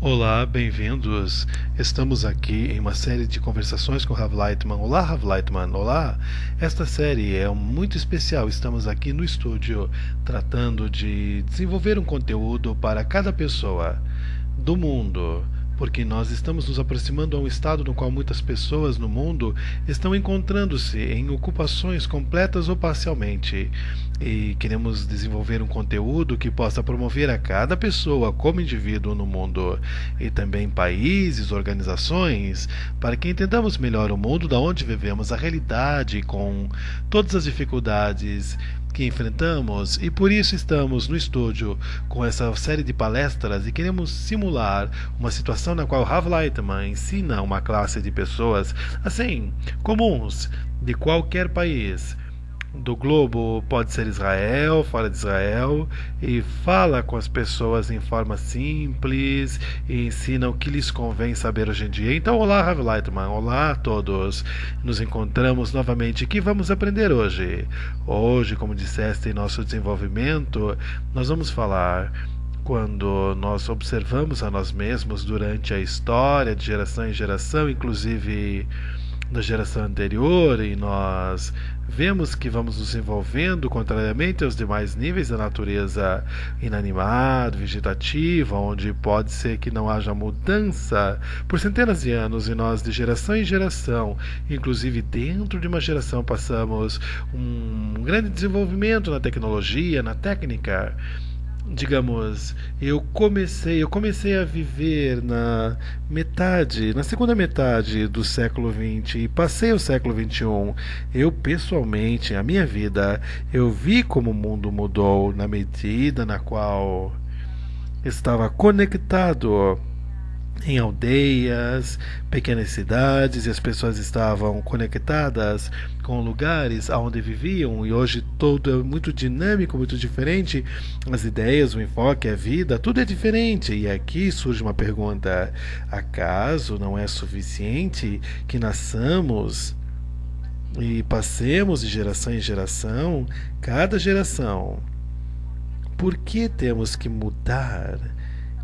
Olá, bem-vindos. Estamos aqui em uma série de conversações com Rav Lightman. Olá, Rav Lightman. Olá. Esta série é muito especial. Estamos aqui no estúdio tratando de desenvolver um conteúdo para cada pessoa do mundo, porque nós estamos nos aproximando a um estado no qual muitas pessoas no mundo estão encontrando-se em ocupações completas ou parcialmente. E queremos desenvolver um conteúdo que possa promover a cada pessoa como indivíduo no mundo e também países, organizações, para que entendamos melhor o mundo da onde vivemos, a realidade com todas as dificuldades que enfrentamos, e por isso estamos no estúdio com essa série de palestras e queremos simular uma situação na qual Rav Lightman ensina uma classe de pessoas assim, comuns, de qualquer país do globo, pode ser Israel, fora de Israel, e fala com as pessoas em forma simples e ensina o que lhes convém saber hoje em dia. Então, olá, Rav Lightman, olá a todos. Nos encontramos novamente. O que vamos aprender hoje? Hoje, como disseste em nosso desenvolvimento, nós vamos falar quando nós observamos a nós mesmos durante a história, de geração em geração, inclusive da geração anterior, e nós vemos que vamos nos envolvendo contrariamente aos demais níveis da natureza inanimada, vegetativa, onde pode ser que não haja mudança por centenas de anos, e nós de geração em geração, inclusive dentro de uma geração, passamos um grande desenvolvimento na tecnologia, na técnica. Digamos, eu comecei a viver na segunda metade do século XX e passei o século XXI. Eu pessoalmente, a minha vida, eu vi como o mundo mudou na medida na qual estava conectado em aldeias, pequenas cidades, e as pessoas estavam conectadas com lugares onde viviam, e hoje tudo é muito dinâmico, muito diferente. As ideias, o enfoque, a vida, tudo é diferente. E aqui surge uma pergunta: acaso não é suficiente que nasçamos e passemos de geração em geração, cada geração? Por que temos que mudar?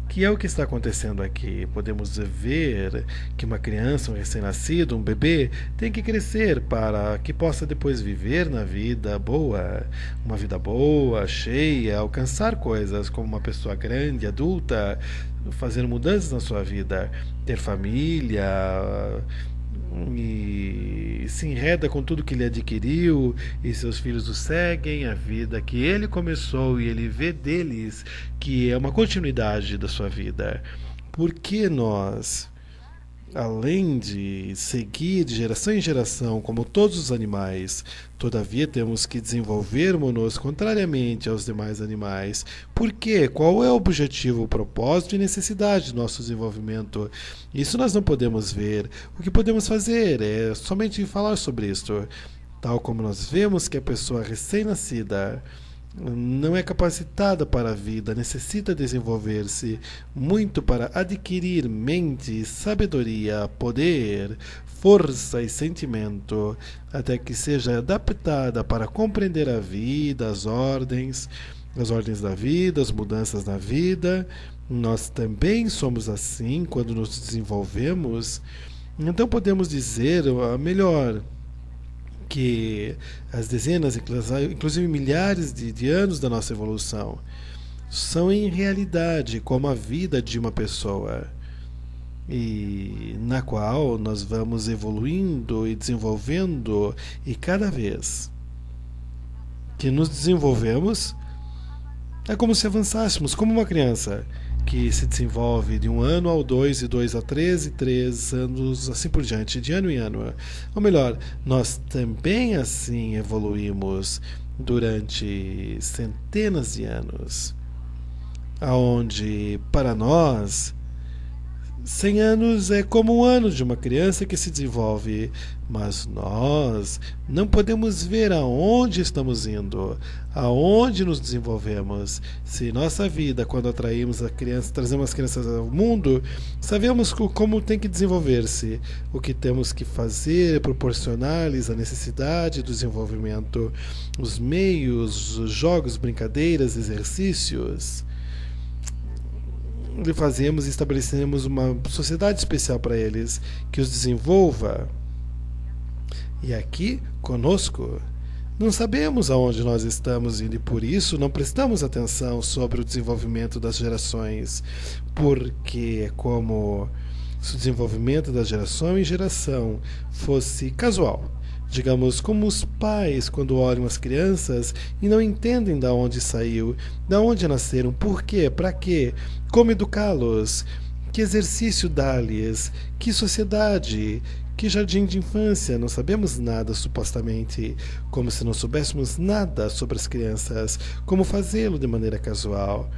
Que é o que está acontecendo aqui. Podemos ver que uma criança, um recém-nascido, um bebê, tem que crescer para que possa depois viver na vida boa, uma vida boa, cheia, alcançar coisas como uma pessoa grande, adulta, fazer mudanças na sua vida, ter família, e se enreda com tudo que ele adquiriu, e seus filhos o seguem, a vida que ele começou, e ele vê deles que é uma continuidade da sua vida. Por que nós, além de seguir de geração em geração, como todos os animais, todavia temos que desenvolvermos-nos contrariamente aos demais animais? Por quê? Qual é o objetivo, o propósito e necessidade do nosso desenvolvimento? Isso nós não podemos ver. O que podemos fazer é somente falar sobre isso. Tal como nós vemos que a pessoa recém-nascida não é capacitada para a vida, necessita desenvolver-se muito para adquirir mente, sabedoria, poder, força e sentimento, até que seja adaptada para compreender a vida, as ordens da vida, as mudanças na vida. Nós também somos assim quando nos desenvolvemos. Então podemos dizer, melhor, que as dezenas, inclusive milhares de anos da nossa evolução são em realidade como a vida de uma pessoa, e na qual nós vamos evoluindo e desenvolvendo, e cada vez que nos desenvolvemos é como se avançássemos, como uma criança que se desenvolve de um ano ao dois, e dois a três, e três anos, assim por diante, de ano em ano. Ou melhor, nós também assim evoluímos durante centenas de anos, aonde para nós 100 anos é como um ano de uma criança que se desenvolve, mas nós não podemos ver aonde estamos indo, aonde nos desenvolvemos. Se nossa vida, quando atraímos a criança, trazemos as crianças ao mundo, sabemos como tem que desenvolver-se, o que temos que fazer, proporcionar-lhes a necessidade do desenvolvimento, os meios, os jogos, brincadeiras, exercícios. fazemos e estabelecemos uma sociedade especial para eles, que os desenvolva. E aqui, conosco, não sabemos aonde nós estamos indo e por isso não prestamos atenção sobre o desenvolvimento das gerações, porque é como se o desenvolvimento da geração em geração fosse casual. Digamos, como os pais quando olham as crianças e não entendem de onde saiu, de onde nasceram, por quê, para quê, como educá-los, que exercício dar-lhes, que sociedade, que jardim de infância. Não sabemos nada, supostamente, como se não soubéssemos nada sobre as crianças, como fazê-lo de maneira casual.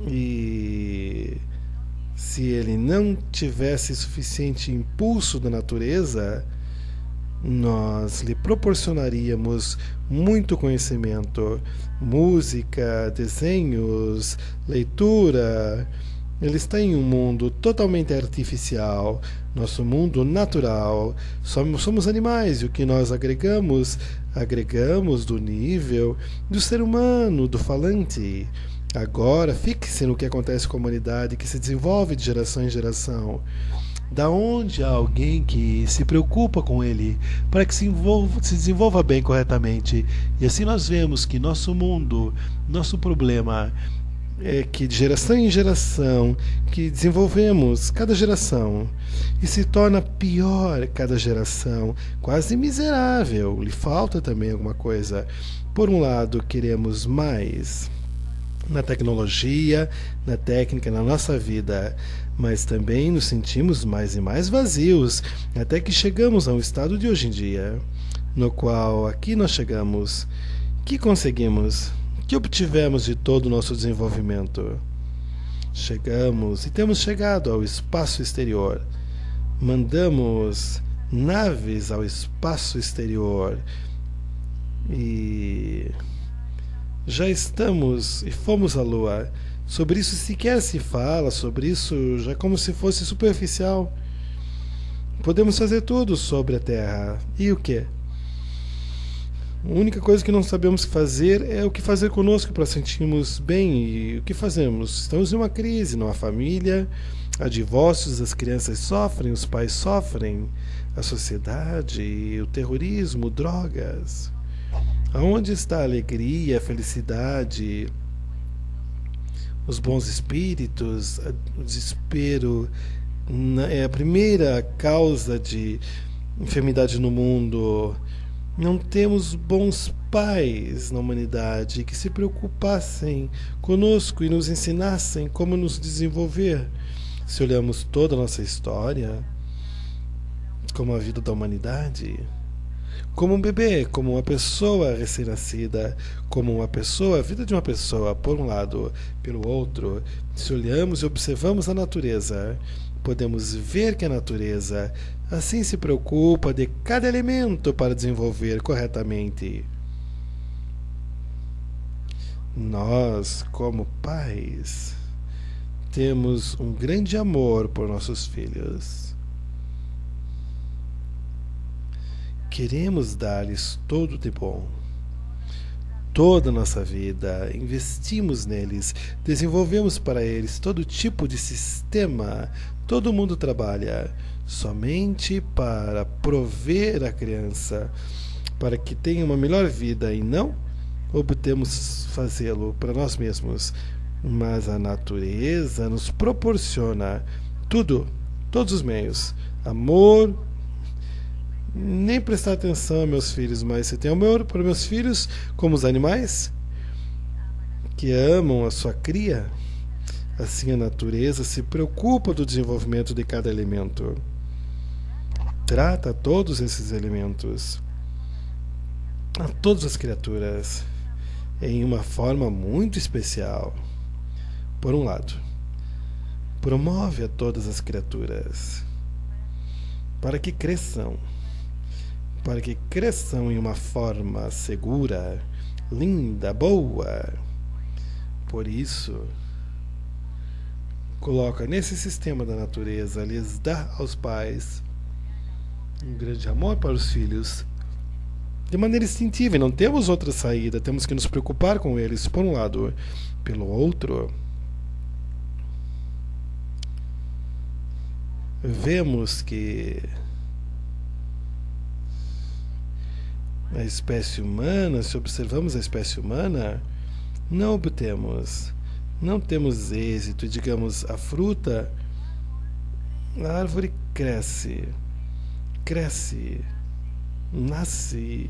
E se ele não tivesse suficiente impulso da natureza, nós lhe proporcionaríamos muito conhecimento, música, desenhos, leitura. Ele está em um mundo totalmente artificial, nosso mundo natural. Somos animais e o que nós agregamos do nível do ser humano, do falante. Agora, fixe se no que acontece com a humanidade, que se desenvolve de geração em geração. Da onde há alguém que se preocupa com ele para que se desenvolva bem corretamente. E assim nós vemos que nosso mundo, nosso problema é que de geração em geração que desenvolvemos cada geração e se torna pior cada geração, quase miserável, lhe falta também alguma coisa. Por um lado, queremos mais na tecnologia, na técnica, na nossa vida, mas também nos sentimos mais e mais vazios, até que chegamos a um estado de hoje em dia, no qual aqui nós chegamos, que conseguimos, que obtivemos de todo o nosso desenvolvimento. Chegamos e temos chegado ao espaço exterior, mandamos naves ao espaço exterior e já estamos e fomos à Lua. Sobre isso sequer se fala, sobre isso já como se fosse superficial. Podemos fazer tudo sobre a Terra. E o quê? A única coisa que não sabemos fazer é o que fazer conosco para sentirmos bem. E o que fazemos? Estamos em uma crise, numa família, há divórcios, as crianças sofrem, os pais sofrem, a sociedade, o terrorismo, drogas. Aonde está a alegria, a felicidade, os bons espíritos? O desespero é a primeira causa de enfermidade no mundo. Não temos bons pais na humanidade que se preocupassem conosco e nos ensinassem como nos desenvolver. Se olhamos toda a nossa história, como a vida da humanidade, como um bebê, como uma pessoa recém-nascida, como uma pessoa, a vida de uma pessoa, por um lado, pelo outro, se olhamos e observamos a natureza, podemos ver que a natureza assim se preocupa de cada elemento para desenvolver corretamente. Nós, como pais, temos um grande amor por nossos filhos. Queremos dar-lhes todo de bom. Toda a nossa vida, investimos neles, desenvolvemos para eles todo tipo de sistema. Todo mundo trabalha somente para prover a criança, para que tenha uma melhor vida e não obtemos fazê-lo para nós mesmos. Mas a natureza nos proporciona tudo, todos os meios, amor. Nem prestar atenção, meus filhos, mas você tem amor para meus filhos como os animais que amam a sua cria. Assim a natureza se preocupa do desenvolvimento de cada elemento. Trata todos esses elementos, a todas as criaturas, em uma forma muito especial. Por um lado, promove a todas as criaturas para que cresçam em uma forma segura, linda, boa. Por isso, coloca nesse sistema da natureza, lhes dá aos pais um grande amor para os filhos, de maneira instintiva, e não temos outra saída, temos que nos preocupar com eles, por um lado. Pelo outro, vemos que a espécie humana, se observamos a espécie humana, não temos êxito. Digamos, a fruta, a árvore cresce, nasce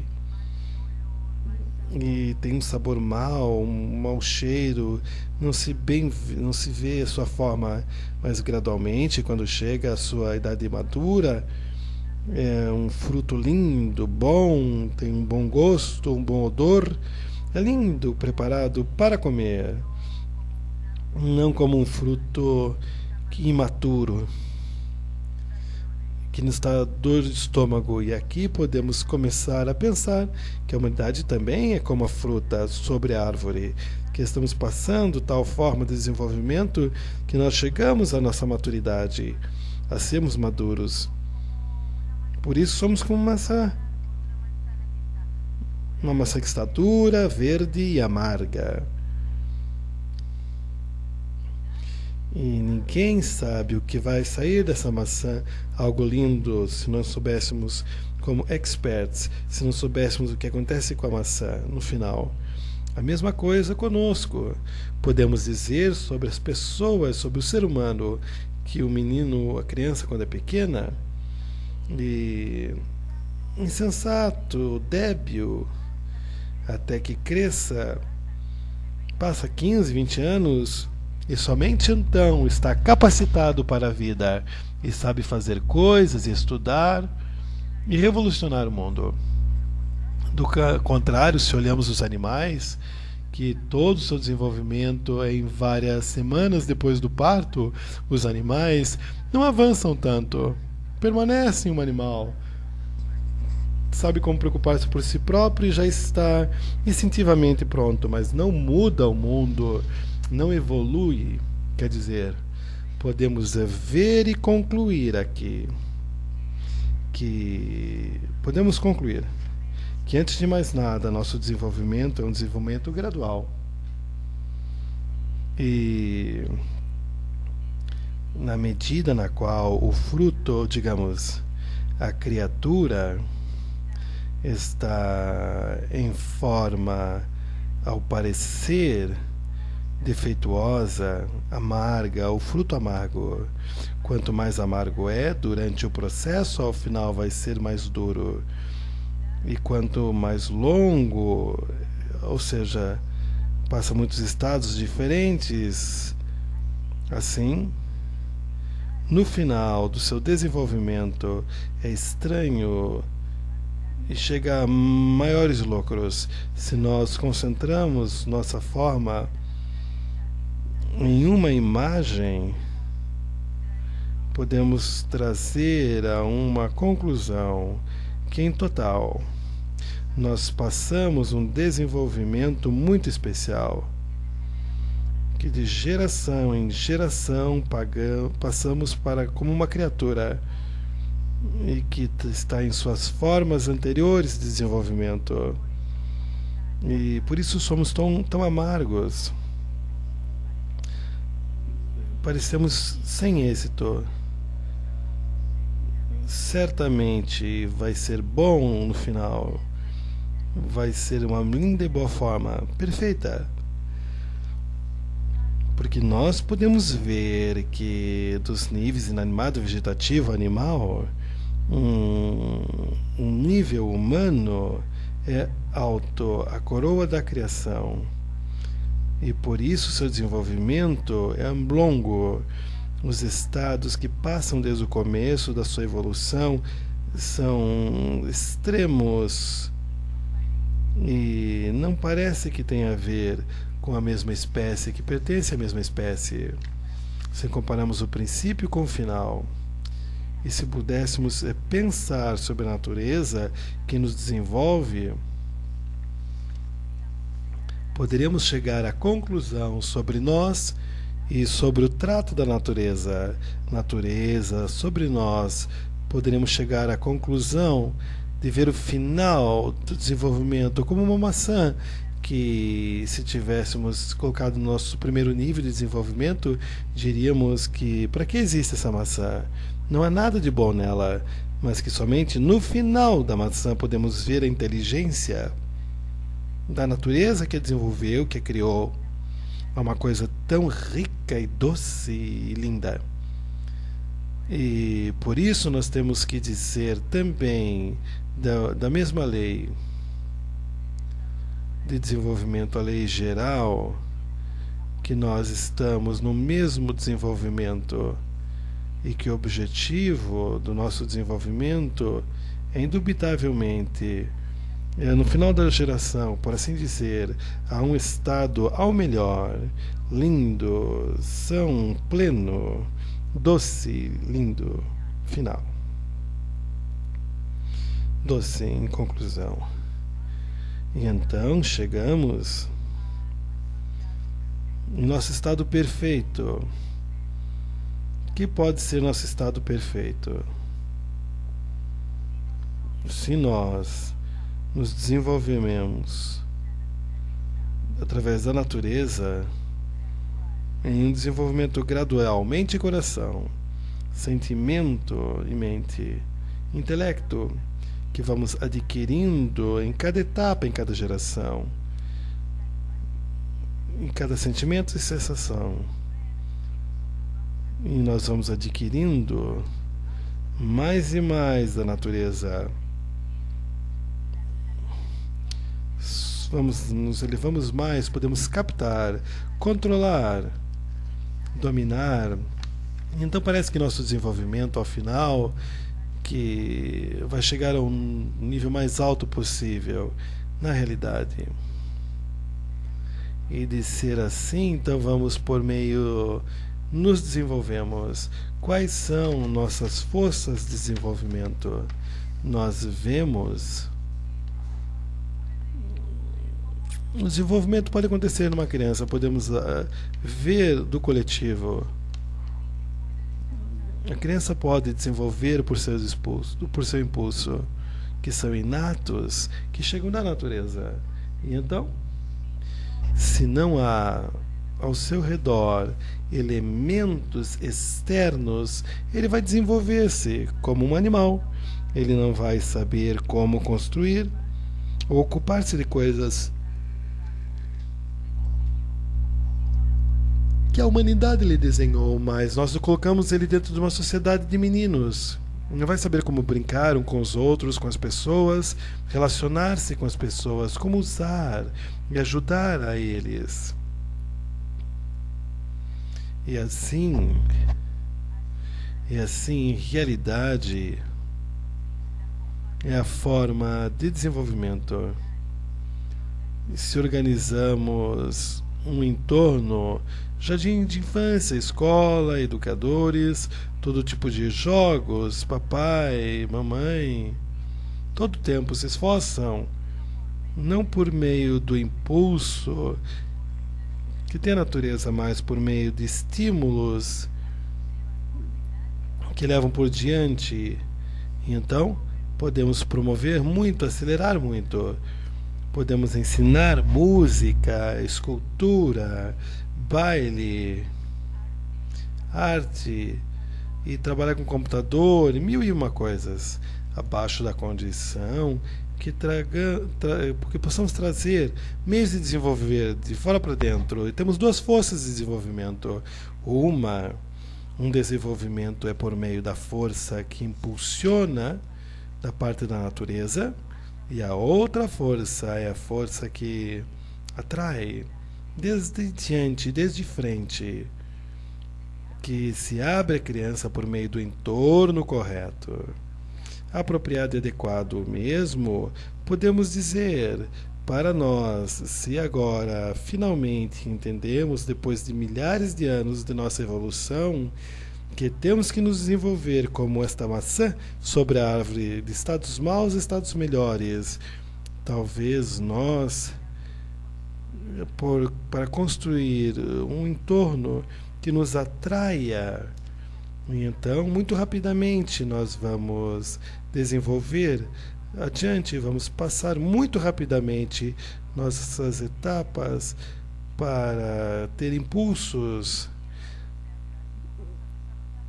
e tem um sabor mau, um mau cheiro, não se vê a sua forma, mas gradualmente, quando chega a sua idade madura, é um fruto lindo, bom, tem um bom gosto, um bom odor, é lindo, preparado para comer, não como um fruto imaturo que nos dá dor de estômago. E aqui podemos começar a pensar que a humanidade também é como a fruta sobre a árvore, que estamos passando tal forma de desenvolvimento que nós chegamos à nossa maturidade, a sermos maduros. Por isso somos como uma maçã que está dura, verde e amarga. E ninguém sabe o que vai sair dessa maçã, algo lindo, se não soubéssemos como experts, se não soubéssemos o que acontece com a maçã no final. A mesma coisa conosco. Podemos dizer sobre as pessoas, sobre o ser humano, que o menino, a criança quando é pequena, e insensato, débil, até que cresça, passa 15, 20 anos, e somente então está capacitado para a vida e sabe fazer coisas, estudar e revolucionar o mundo. Do contrário, se olhamos os animais, que todo o seu desenvolvimento é em várias semanas depois do parto, os animais não avançam tanto, permanecem um animal, sabe como preocupar-se por si próprio e já está instintivamente pronto, mas não muda o mundo, não evolui. Quer dizer, podemos ver e concluir aqui que podemos concluir que, antes de mais nada, nosso desenvolvimento é um desenvolvimento gradual. E na medida na qual o fruto, digamos, a criatura está em forma, ao parecer, defeituosa, amarga, o fruto amargo. Quanto mais amargo é durante o processo, ao final vai ser mais duro. E quanto mais longo, ou seja, passa muitos estados diferentes, assim, no final do seu desenvolvimento é estranho e chega a maiores lucros. Se nós concentramos nossa forma em uma imagem, podemos trazer a uma conclusão que, em total, nós passamos um desenvolvimento muito especial, que de geração em geração passamos para como uma criatura e que está em suas formas anteriores de desenvolvimento. E por isso somos tão amargos. Parecemos sem êxito. Certamente vai ser bom no final. Vai ser uma linda e boa forma, perfeita. Porque nós podemos ver que dos níveis inanimado, vegetativo, animal, um nível humano é alto, a coroa da criação. E por isso seu desenvolvimento é longo. Os estados que passam desde o começo da sua evolução são extremos e não parece que tenha a ver com a mesma espécie, que pertence à mesma espécie. Se comparamos o princípio com o final, e se pudéssemos pensar sobre a natureza que nos desenvolve, poderíamos chegar à conclusão sobre nós e sobre o trato da natureza, sobre nós. Poderíamos chegar à conclusão de ver o final do desenvolvimento como uma maçã, que, se tivéssemos colocado no nosso primeiro nível de desenvolvimento, diríamos que para que existe essa maçã? Não há nada de bom nela, mas que somente no final da maçã podemos ver a inteligência da natureza que a desenvolveu, que a criou. É uma coisa tão rica e doce e linda. E por isso nós temos que dizer também da mesma lei de desenvolvimento, a lei geral, que nós estamos no mesmo desenvolvimento e que o objetivo do nosso desenvolvimento é indubitavelmente, no final da geração, por assim dizer, a um estado ao melhor, lindo, são, pleno, doce, lindo, final. Doce em conclusão. E então chegamos em nosso estado perfeito. Que pode ser nosso estado perfeito? Se nós nos desenvolvemos através da natureza em um desenvolvimento gradual, mente e coração, sentimento e mente, intelecto, que vamos adquirindo em cada etapa, em cada geração, em cada sentimento e sensação. E nós vamos adquirindo mais e mais da natureza. Nos elevamos mais, podemos captar, controlar, dominar. Então parece que nosso desenvolvimento, ao final, que vai chegar ao nível mais alto possível, na realidade. E de ser assim, então vamos por meio, nos desenvolvemos. Quais são nossas forças de desenvolvimento? Nós vemos. O desenvolvimento pode acontecer numa criança, podemos ver do coletivo. A criança pode desenvolver por seu impulso, que são inatos, que chegam da natureza. E então, se não há ao seu redor elementos externos, ele vai desenvolver-se como um animal. Ele não vai saber como construir ou ocupar-se de coisas que a humanidade lhe desenhou, mas nós colocamos ele dentro de uma sociedade de meninos. Não vai saber como brincar um com os outros, com as pessoas, relacionar-se com as pessoas, como usar e ajudar a eles. E assim, em realidade, é a forma de desenvolvimento. Se organizamos um entorno, jardim de infância, escola, educadores, todo tipo de jogos, papai, mamãe, todo tempo se esforçam, não por meio do impulso que tem a natureza, mas por meio de estímulos que levam por diante. E então podemos promover muito, acelerar muito. Podemos ensinar música, escultura, baile, arte e trabalhar com computador e mil e uma coisas, abaixo da condição porque possamos trazer meios de desenvolver de fora para dentro. E temos duas forças de desenvolvimento. Um desenvolvimento é por meio da força que impulsiona da parte da natureza, e a outra força é a força que atrai desde diante, desde frente, que se abre a criança por meio do entorno correto, apropriado e adequado mesmo, podemos dizer para nós, se agora finalmente entendemos, depois de milhares de anos de nossa evolução, que temos que nos desenvolver como esta maçã sobre a árvore de estados maus e estados melhores. Talvez nós, para construir um entorno que nos atraia, e então muito rapidamente nós vamos desenvolver adiante, vamos passar muito rapidamente nossas etapas para ter impulsos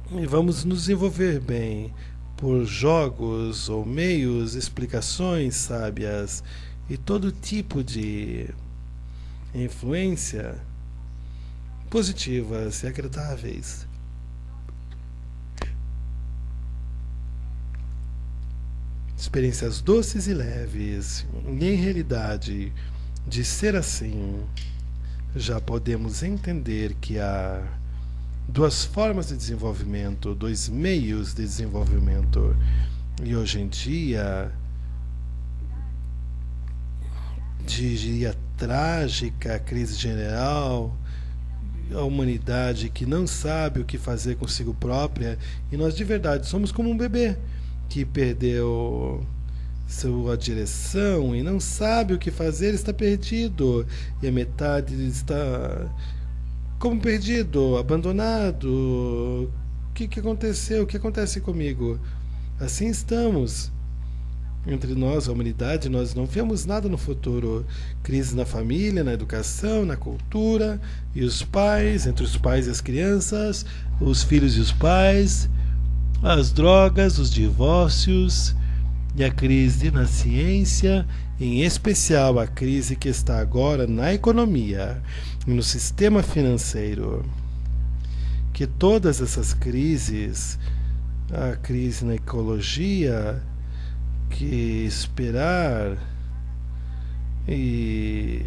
E vamos nos desenvolver bem por jogos ou meios, explicações sábias e todo tipo de influência positivas e agradáveis. Experiências doces e leves. E em realidade, de ser assim, já podemos entender que há duas formas de desenvolvimento, dois meios de desenvolvimento. E hoje em dia, diria trágica crise general, a humanidade que não sabe o que fazer consigo própria, e nós de verdade somos como um bebê que perdeu sua direção e não sabe o que fazer, está perdido, e a metade está como perdido, abandonado. O que aconteceu? O que acontece comigo? Assim estamos. Entre nós, a humanidade, nós não vemos nada no futuro. Crise na família, na educação, na cultura, e os pais, entre os pais e as crianças, os filhos e os pais, as drogas, os divórcios, e a crise na ciência, em especial a crise que está agora na economia e no sistema financeiro. Que todas essas crises, a crise na ecologia, que esperar, e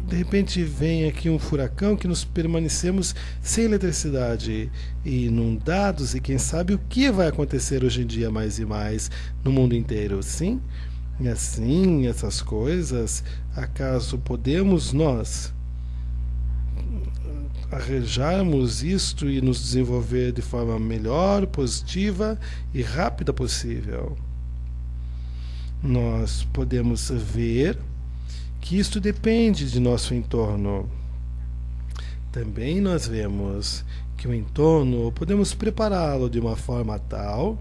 de repente vem aqui um furacão que nos permanecemos sem eletricidade e inundados, e quem sabe o que vai acontecer hoje em dia mais e mais no mundo inteiro, sim? E assim, essas coisas, acaso podemos nós arranjarmos isto e nos desenvolver de forma melhor, positiva e rápida possível? Nós podemos ver que isto depende de nosso entorno. Também nós vemos que o entorno podemos prepará-lo de uma forma tal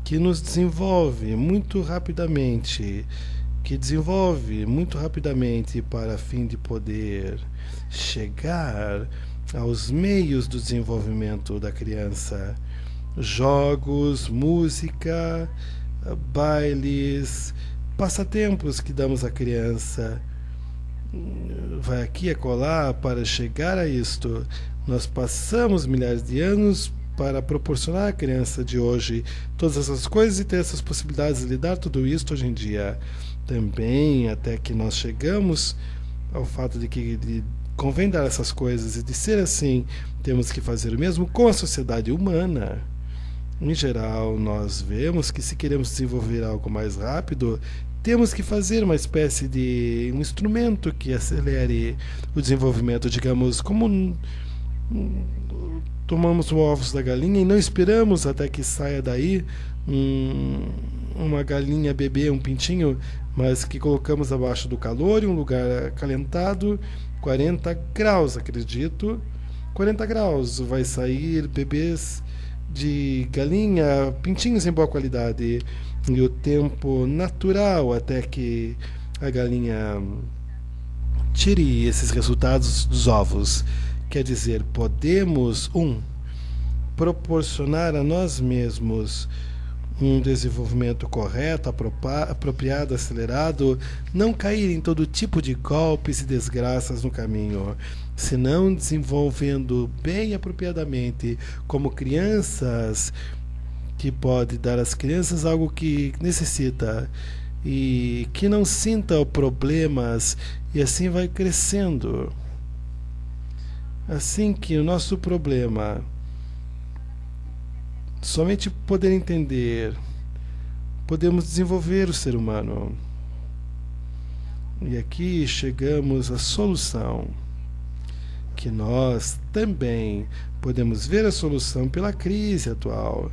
que nos desenvolve muito rapidamente, para fim de poder chegar aos meios do desenvolvimento da criança. Jogos, música, bailes, passatempos que damos à criança. Vai aqui a colar para chegar a isto. Nós passamos milhares de anos para proporcionar à criança de hoje todas essas coisas e ter essas possibilidades de lidar tudo isso hoje em dia. Também até que nós chegamos ao fato de que convém dar essas coisas, e de ser assim, temos que fazer o mesmo com a sociedade humana. Em geral, nós vemos que se queremos desenvolver algo mais rápido, temos que fazer uma espécie de um instrumento que acelere o desenvolvimento, digamos, como tomamos os ovos da galinha e não esperamos até que saia daí uma galinha bebê, um pintinho, mas que colocamos abaixo do calor, em um lugar acalentado, 40 graus, acredito. 40 graus, vai sair bebês de galinha, pintinhos em boa qualidade, e o tempo natural até que a galinha tire esses resultados dos ovos. Quer dizer, podemos proporcionar a nós mesmos um desenvolvimento correto, apropriado, acelerado, não cair em todo tipo de golpes e desgraças no caminho, senão desenvolvendo bem apropriadamente, como crianças, que pode dar às crianças algo que necessita e que não sinta problemas, e assim vai crescendo. Assim que o nosso problema somente poder entender, podemos desenvolver o ser humano. E aqui chegamos à solução, que nós também podemos ver a solução pela crise atual,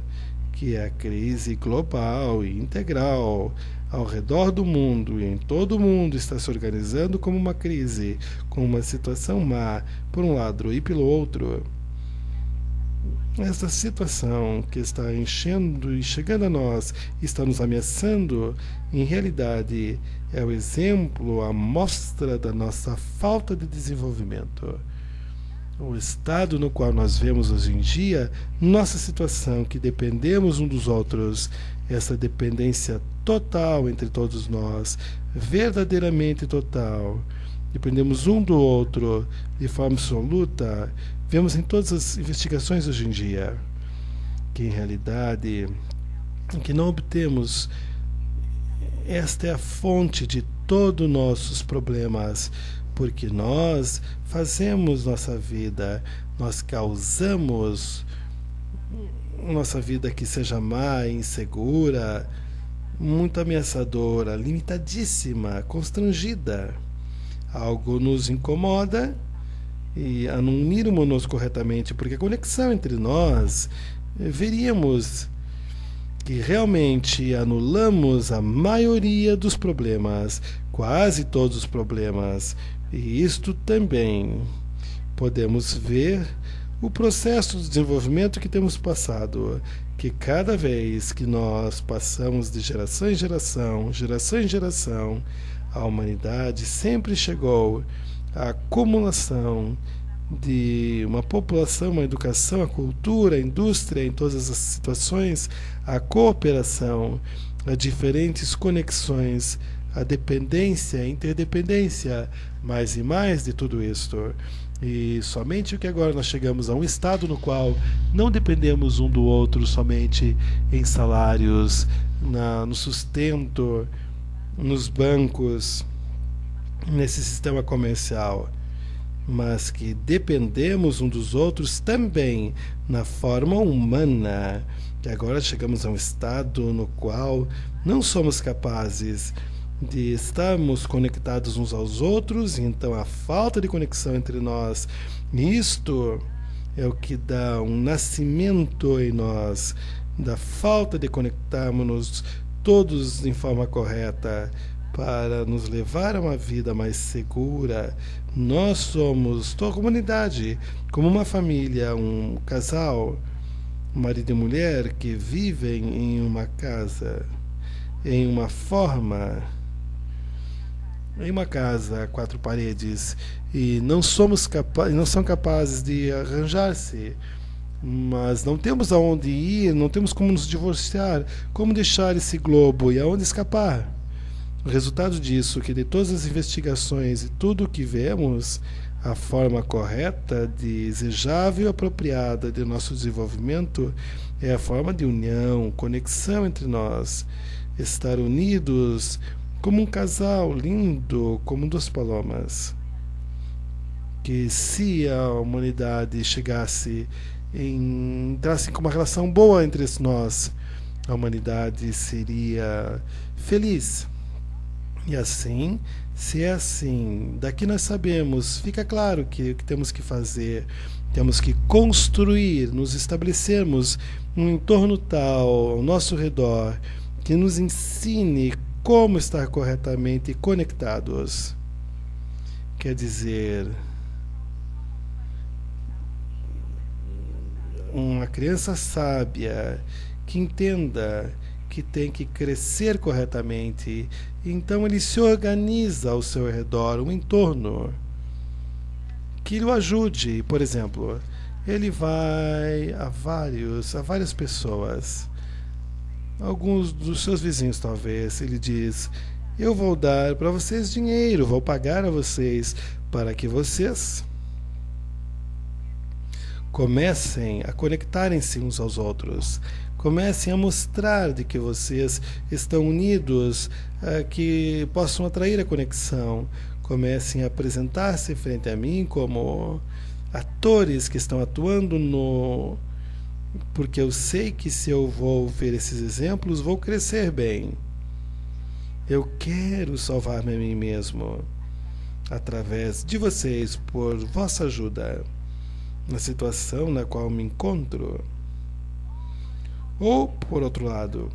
que é a crise global e integral ao redor do mundo, e em todo o mundo está se organizando como uma crise, com uma situação má por um lado e pelo outro. Esta situação que está enchendo e chegando a nós, está nos ameaçando, em realidade é o exemplo, a mostra da nossa falta de desenvolvimento. O estado no qual nós vemos hoje em dia, nossa situação, que dependemos um dos outros, essa dependência total entre todos nós, verdadeiramente total, dependemos um do outro de forma absoluta, vemos em todas as investigações hoje em dia, que em realidade, que não obtemos, esta é a fonte de todos os nossos problemas, porque nós fazemos nossa vida, nós causamos nossa vida que seja má, insegura, muito ameaçadora, limitadíssima, constrangida. Algo nos incomoda e não unirmos-nos corretamente, porque a conexão entre nós, veríamos que realmente anulamos a maioria dos problemas, quase todos os problemas. E isto também podemos ver o processo de desenvolvimento que temos passado, que cada vez que nós passamos de geração em geração, a humanidade sempre chegou à acumulação de uma população, uma educação, a cultura, a indústria, em todas as situações, a cooperação, a diferentes conexões, a dependência, a interdependência, mais e mais de tudo isto. E somente o que agora nós chegamos a um estado no qual não dependemos um do outro somente em salários, no sustento, nos bancos, nesse sistema comercial, mas que dependemos um dos outros também na forma humana, que agora chegamos a um estado no qual não somos capazes de estarmos conectados uns aos outros, e então a falta de conexão entre nós, isto é o que dá um nascimento em nós, da falta de conectarmos-nos todos em forma correta, para nos levar a uma vida mais segura. Nós somos toda a comunidade, como uma família, um casal, marido e mulher que vivem em uma casa, em uma forma, em uma casa a quatro paredes, e não são capazes de arranjar-se, mas não temos aonde ir, não temos como nos divorciar, como deixar esse globo e aonde escapar. O resultado disso, que de todas as investigações e tudo o que vemos, a forma correta, desejável e apropriada de nosso desenvolvimento é a forma de união, conexão entre nós, estar unidos como um casal lindo, como duas palomas. Que se a humanidade chegasse entrasse com uma relação boa entre nós, a humanidade seria feliz. E assim, se é assim, daqui nós sabemos, fica claro que o que temos que fazer, temos que construir, nos estabelecermos um entorno tal ao nosso redor que nos ensine como estar corretamente conectados. Quer dizer, uma criança sábia que entenda que tem que crescer corretamente, então ele se organiza ao seu redor, um entorno que o ajude. Por exemplo, ele vai a várias pessoas, alguns dos seus vizinhos talvez, ele diz: eu vou dar para vocês dinheiro, vou pagar a vocês para que vocês comecem a conectarem-se uns aos outros, comecem a mostrar de que vocês estão unidos, que possam atrair a conexão, comecem a apresentar-se frente a mim como atores que estão atuando no... porque eu sei que se eu vou ver esses exemplos, vou crescer bem. Eu quero salvar-me a mim mesmo, através de vocês, por vossa ajuda, na situação na qual me encontro. Ou, por outro lado,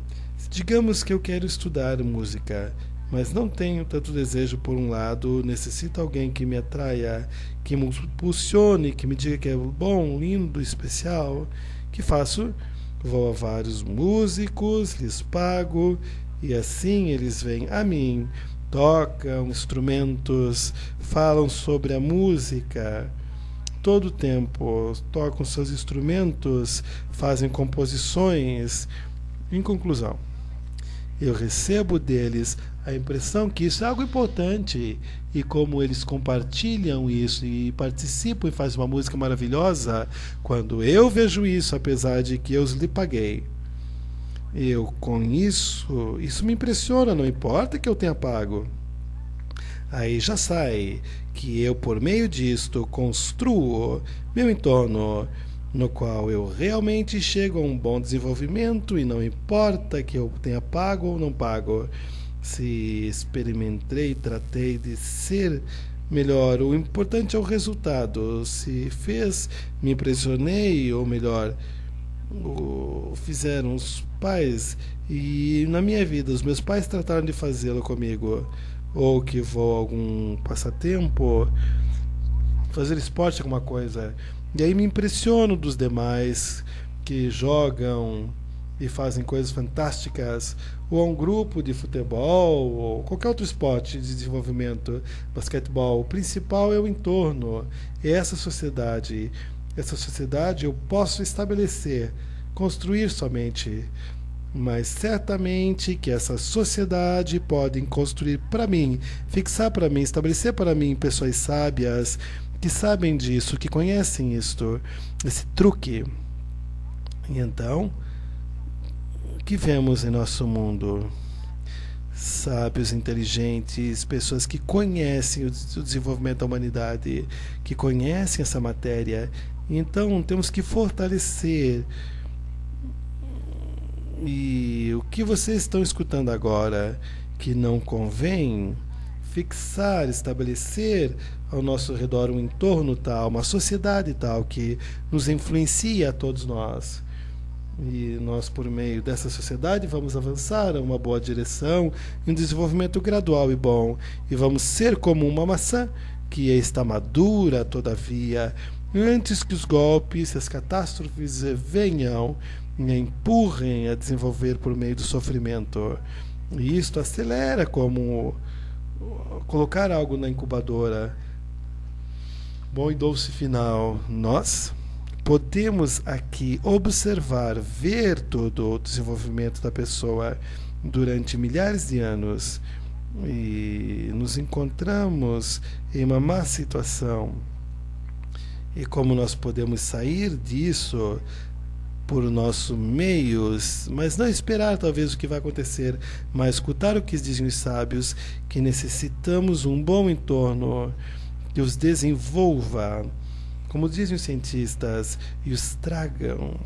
digamos que eu quero estudar música, mas não tenho tanto desejo por um lado, necessito alguém que me atraia, que me impulsione, que me diga que é bom, lindo, especial. Que faço? Vou a vários músicos, lhes pago, e assim eles vêm a mim, tocam instrumentos, falam sobre a música, todo o tempo tocam seus instrumentos, fazem composições. Em conclusão, eu recebo deles a impressão que isso é algo importante, e como eles compartilham isso e participam e fazem uma música maravilhosa, quando eu vejo isso, apesar de que eu lhe paguei, eu com isso me impressiona, não importa que eu tenha pago. Aí já sai que eu, por meio disto, construo meu entorno, no qual eu realmente chego a um bom desenvolvimento, e não importa que eu tenha pago ou não pago. Se experimentei, tratei de ser melhor, o importante é o resultado. Se fez, me impressionei, ou melhor, fizeram os pais, e na minha vida os meus pais trataram de fazê-lo comigo, ou que vou a algum passatempo, fazer esporte, alguma coisa, e aí me impressiono dos demais que jogam e fazem coisas fantásticas, ou a um grupo de futebol, ou qualquer outro esporte de desenvolvimento, basquetebol. O principal é o entorno, é essa sociedade. Essa sociedade eu posso estabelecer, construir somente, mas certamente que essa sociedade podem construir para mim, fixar para mim, estabelecer para mim pessoas sábias que sabem disso, que conhecem isto, esse truque. E então, o que vemos em nosso mundo? Sábios, inteligentes, pessoas que conhecem o desenvolvimento da humanidade, que conhecem essa matéria. Então temos que fortalecer. E o que vocês estão escutando agora, que não convém fixar, estabelecer ao nosso redor um entorno tal, uma sociedade tal, que nos influencia a todos nós. E nós, por meio dessa sociedade, vamos avançar a uma boa direção, em um desenvolvimento gradual e bom. E vamos ser como uma maçã que está madura, todavia, antes que os golpes, as catástrofes venham e a empurrem a desenvolver por meio do sofrimento. E isto acelera como colocar algo na incubadora. Bom e doce final. Nós podemos aqui observar, ver todo o desenvolvimento da pessoa durante milhares de anos, e nos encontramos em uma má situação. E como nós podemos sair disso por nossos meios, mas não esperar talvez o que vai acontecer, mas escutar o que dizem os sábios, que necessitamos um bom entorno que os desenvolva, como dizem os cientistas, e os tragam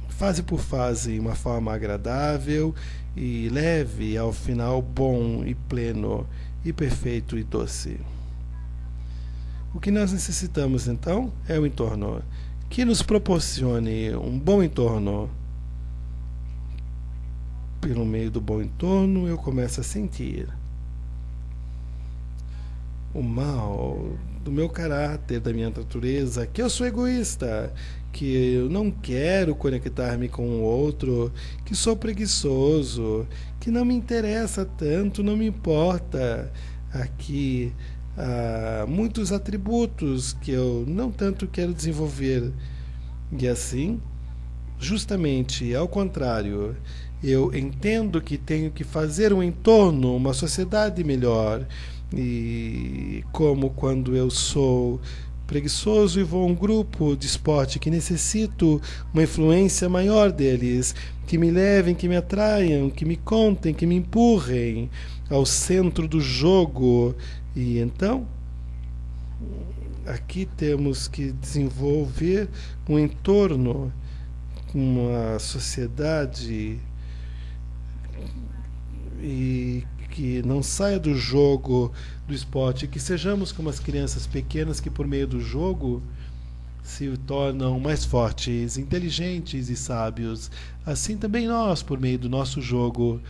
fase por fase, uma forma agradável e leve, ao final bom e pleno e perfeito e doce. O que nós necessitamos então é o entorno que nos proporcione um bom entorno. Pelo meio do bom entorno eu começo a sentir o mal do meu caráter, da minha natureza, que eu sou egoísta, que eu não quero conectar-me com o outro, que sou preguiçoso, que não me interessa tanto, não me importa. Aqui há muitos atributos que eu não tanto quero desenvolver. E assim, justamente ao contrário, eu entendo que tenho que fazer um entorno, uma sociedade melhor. E como quando eu sou preguiçoso e vou a um grupo de esporte que necessito uma influência maior deles, que me levem, que me atraiam, que me contem, que me empurrem ao centro do jogo. E então, aqui temos que desenvolver um entorno, uma sociedade, e que não saia do jogo, do esporte, que sejamos como as crianças pequenas que por meio do jogo se tornam mais fortes, inteligentes e sábios. Assim também nós, por meio do nosso jogo,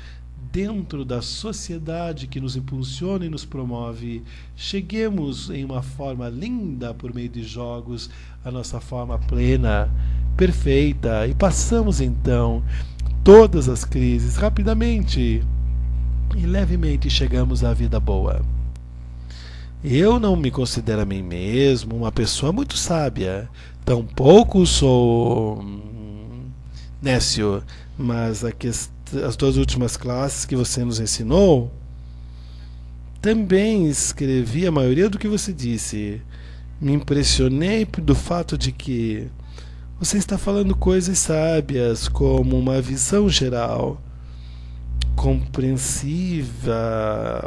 dentro da sociedade que nos impulsiona e nos promove, cheguemos em uma forma linda por meio de jogos, a nossa forma plena, perfeita, e passamos então todas as crises rapidamente e levemente chegamos à vida boa. Eu não me considero a mim mesmo uma pessoa muito sábia. Tampouco sou nécio, mas as duas últimas classes que você nos ensinou, também escrevi a maioria do que você disse. Me impressionei do fato de que você está falando coisas sábias, como uma visão geral, compreensiva,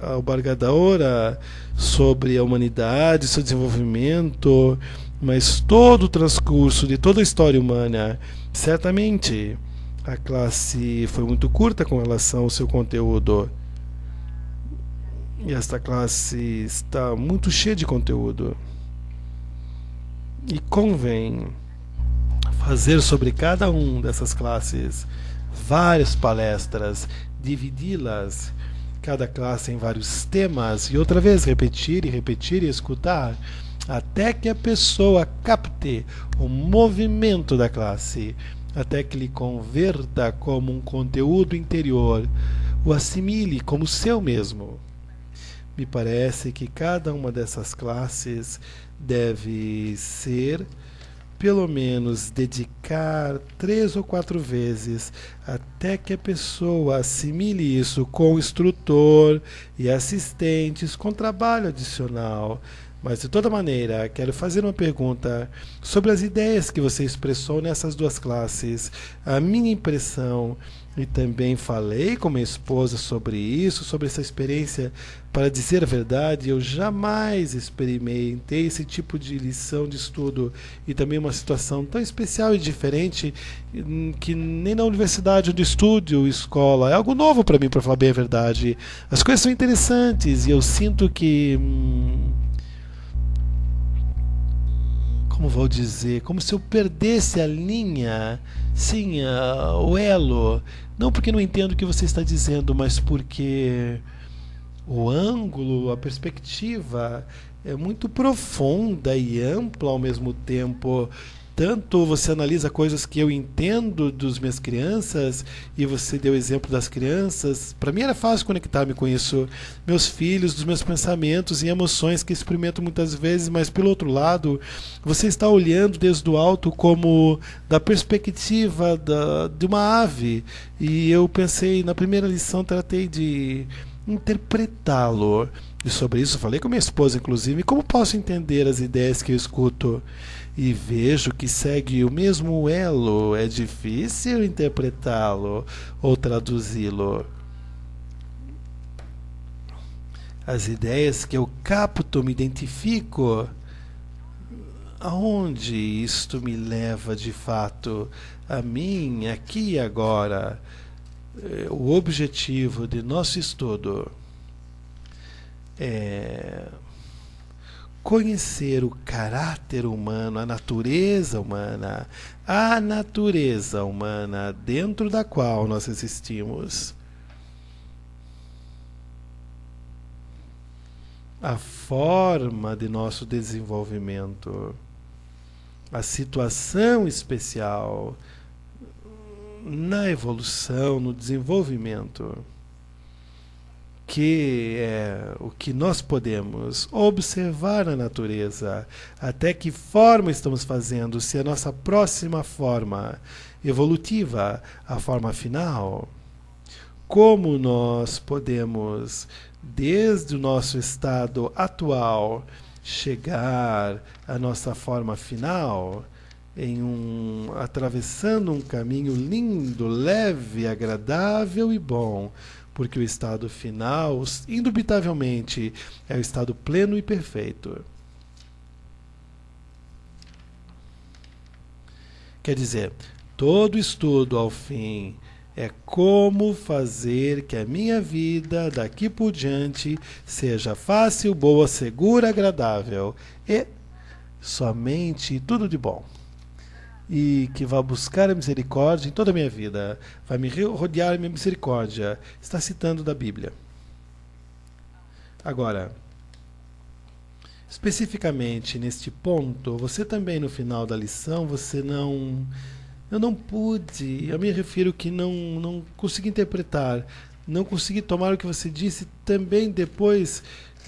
albargadora sobre a humanidade, seu desenvolvimento, mas todo o transcurso de toda a história humana. Certamente a classe foi muito curta com relação ao seu conteúdo. E esta classe está muito cheia de conteúdo. E convém fazer sobre cada uma dessas classes várias palestras, dividi-las, cada classe em vários temas, e outra vez repetir e escutar, até que a pessoa capte o movimento da classe, até que lhe converta como um conteúdo interior, o assimile como seu mesmo. Me parece que cada uma dessas classes deve ser, pelo menos, dedicar 3 ou 4 vezes até que a pessoa assimile isso com o instrutor e assistentes, com trabalho adicional. Mas, de toda maneira, quero fazer uma pergunta sobre as ideias que você expressou nessas duas classes. A minha impressão, e também falei com minha esposa sobre isso, sobre essa experiência. Para dizer a verdade, eu jamais experimentei esse tipo de lição de estudo e também uma situação tão especial e diferente que nem na universidade onde estudo, escola, é algo novo para mim, para falar bem a verdade. As coisas são interessantes e eu sinto que como vou dizer, como se eu perdesse a linha, sim, o elo. Não porque não entendo o que você está dizendo, mas porque o ângulo, a perspectiva é muito profunda e ampla ao mesmo tempo. Tanto você analisa coisas que eu entendo das minhas crianças, e você deu exemplo das crianças. Para mim era fácil conectar-me com isso. Meus filhos, dos meus pensamentos e emoções que experimento muitas vezes, mas pelo outro lado, você está olhando desde o alto como da perspectiva de uma ave. E eu pensei, na primeira lição, tratei de interpretá-lo. E sobre isso falei com minha esposa, inclusive, como posso entender as ideias que eu escuto. E vejo que segue o mesmo elo, é difícil interpretá-lo ou traduzi-lo. As ideias que eu capto, me identifico, aonde isto me leva de fato a mim, aqui e agora? O objetivo de nosso estudo é conhecer o caráter humano, a natureza humana dentro da qual nós existimos. A forma de nosso desenvolvimento, a situação especial na evolução, no desenvolvimento, que é o que nós podemos observar na natureza, até que forma estamos fazendo, se a nossa próxima forma evolutiva, a forma final, como nós podemos, desde o nosso estado atual, chegar à nossa forma final, atravessando um caminho lindo, leve, agradável e bom, porque o estado final, indubitavelmente, é o estado pleno e perfeito. Quer dizer, todo estudo, ao fim, é como fazer que a minha vida, daqui por diante, seja fácil, boa, segura, agradável e somente tudo de bom. E que vá buscar a misericórdia em toda a minha vida, vai me rodear a minha misericórdia. Está citando da Bíblia. Agora, especificamente neste ponto, você também no final da lição, eu não pude, eu me refiro que não consegui interpretar Não consegui tomar o que você disse também depois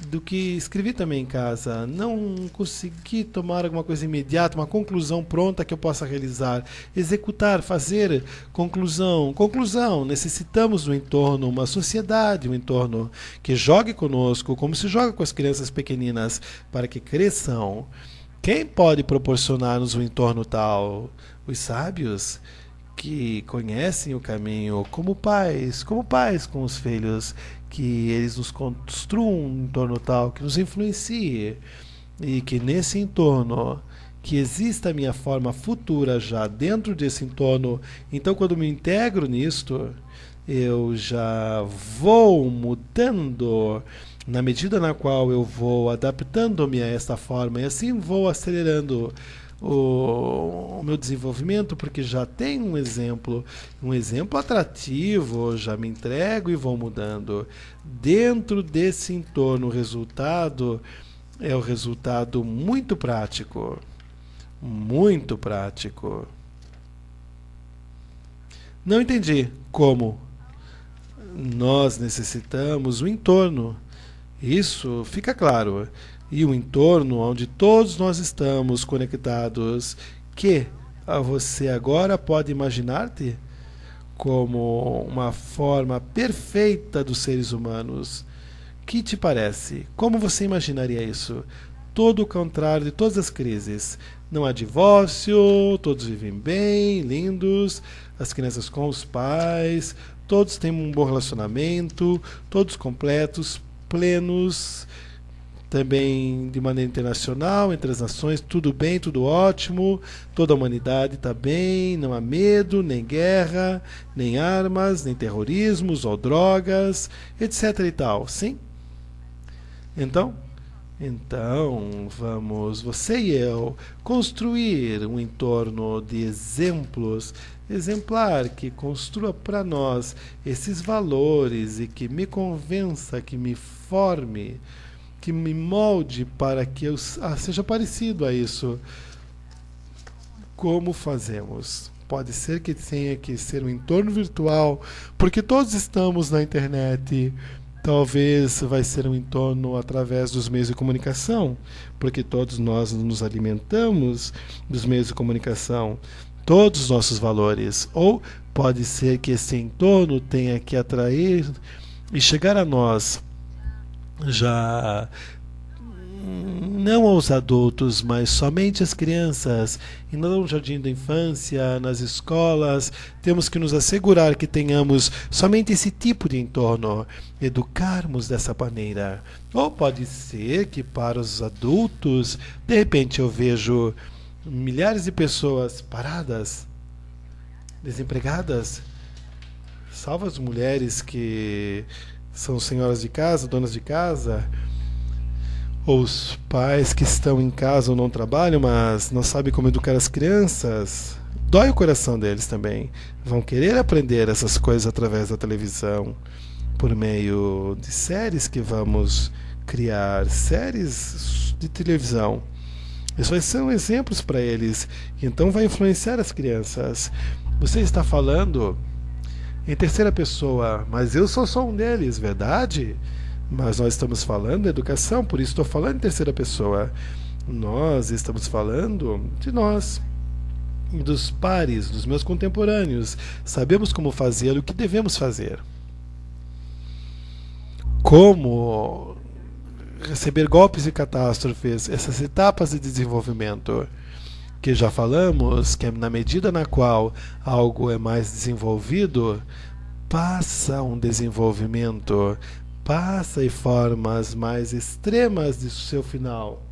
do que escrevi também em casa. Não consegui tomar alguma coisa imediata, uma conclusão pronta que eu possa realizar, executar, fazer. Conclusão. Conclusão. Necessitamos um entorno, uma sociedade, um entorno que jogue conosco, como se joga com as crianças pequeninas, para que cresçam. Quem pode proporcionar-nos um entorno tal? Os sábios, que conhecem o caminho, como pais com os filhos, que eles nos construam um entorno tal, que nos influencie, e que nesse entorno, que exista a minha forma futura já dentro desse entorno. Então, quando me integro nisto, eu já vou mudando na medida na qual eu vou adaptando-me a esta forma, e assim vou acelerando o meu desenvolvimento, porque já tem um exemplo atrativo, já me entrego e vou mudando. Dentro desse entorno, o resultado é o resultado muito prático. Muito prático. Não entendi como. Nós necessitamos um entorno. Isso fica claro. E um entorno onde todos nós estamos conectados, que você agora pode imaginar-te como uma forma perfeita dos seres humanos. Que te parece? Como você imaginaria isso? Todo o contrário de todas as crises. Não há divórcio, todos vivem bem, lindos, as crianças com os pais, todos têm um bom relacionamento, todos completos, plenos, também de maneira internacional, entre as nações, tudo bem, tudo ótimo, toda a humanidade está bem, não há medo, nem guerra, nem armas, nem terrorismos ou drogas, etc. e tal, sim? Então, vamos, você e eu, construir um entorno de exemplos, exemplar, que construa para nós esses valores e que me convença, que me forme, que me molde para que eu seja parecido a isso. Como fazemos? Pode ser que tenha que ser um entorno virtual, porque todos estamos na internet. Talvez vai ser um entorno através dos meios de comunicação, porque todos nós nos alimentamos dos meios de comunicação, todos os nossos valores. Ou pode ser que esse entorno tenha que atrair e chegar a nós já não aos adultos, mas somente às crianças, e não no jardim da infância, nas escolas. Temos que nos assegurar que tenhamos somente esse tipo de entorno, educarmos dessa maneira. Ou pode ser que para os adultos, de repente eu vejo milhares de pessoas paradas, desempregadas, salvo as mulheres que são senhoras de casa, donas de casa, ou os pais que estão em casa ou não trabalham, mas não sabem como educar as crianças. Dói o coração deles também. Vão querer aprender essas coisas através da televisão, por meio de séries que vamos criar, séries de televisão. Isso são exemplos para eles, então vai influenciar as crianças. Você está falando em terceira pessoa, mas eu só sou um deles, verdade? Mas nós estamos falando de educação, por isso estou falando em terceira pessoa. Nós estamos falando de nós, dos pares, dos meus contemporâneos. Sabemos como fazê-lo, o que devemos fazer. Como receber golpes e catástrofes, essas etapas de desenvolvimento que já falamos, que é na medida na qual algo é mais desenvolvido, passa um desenvolvimento, passa e formas mais extremas de seu final.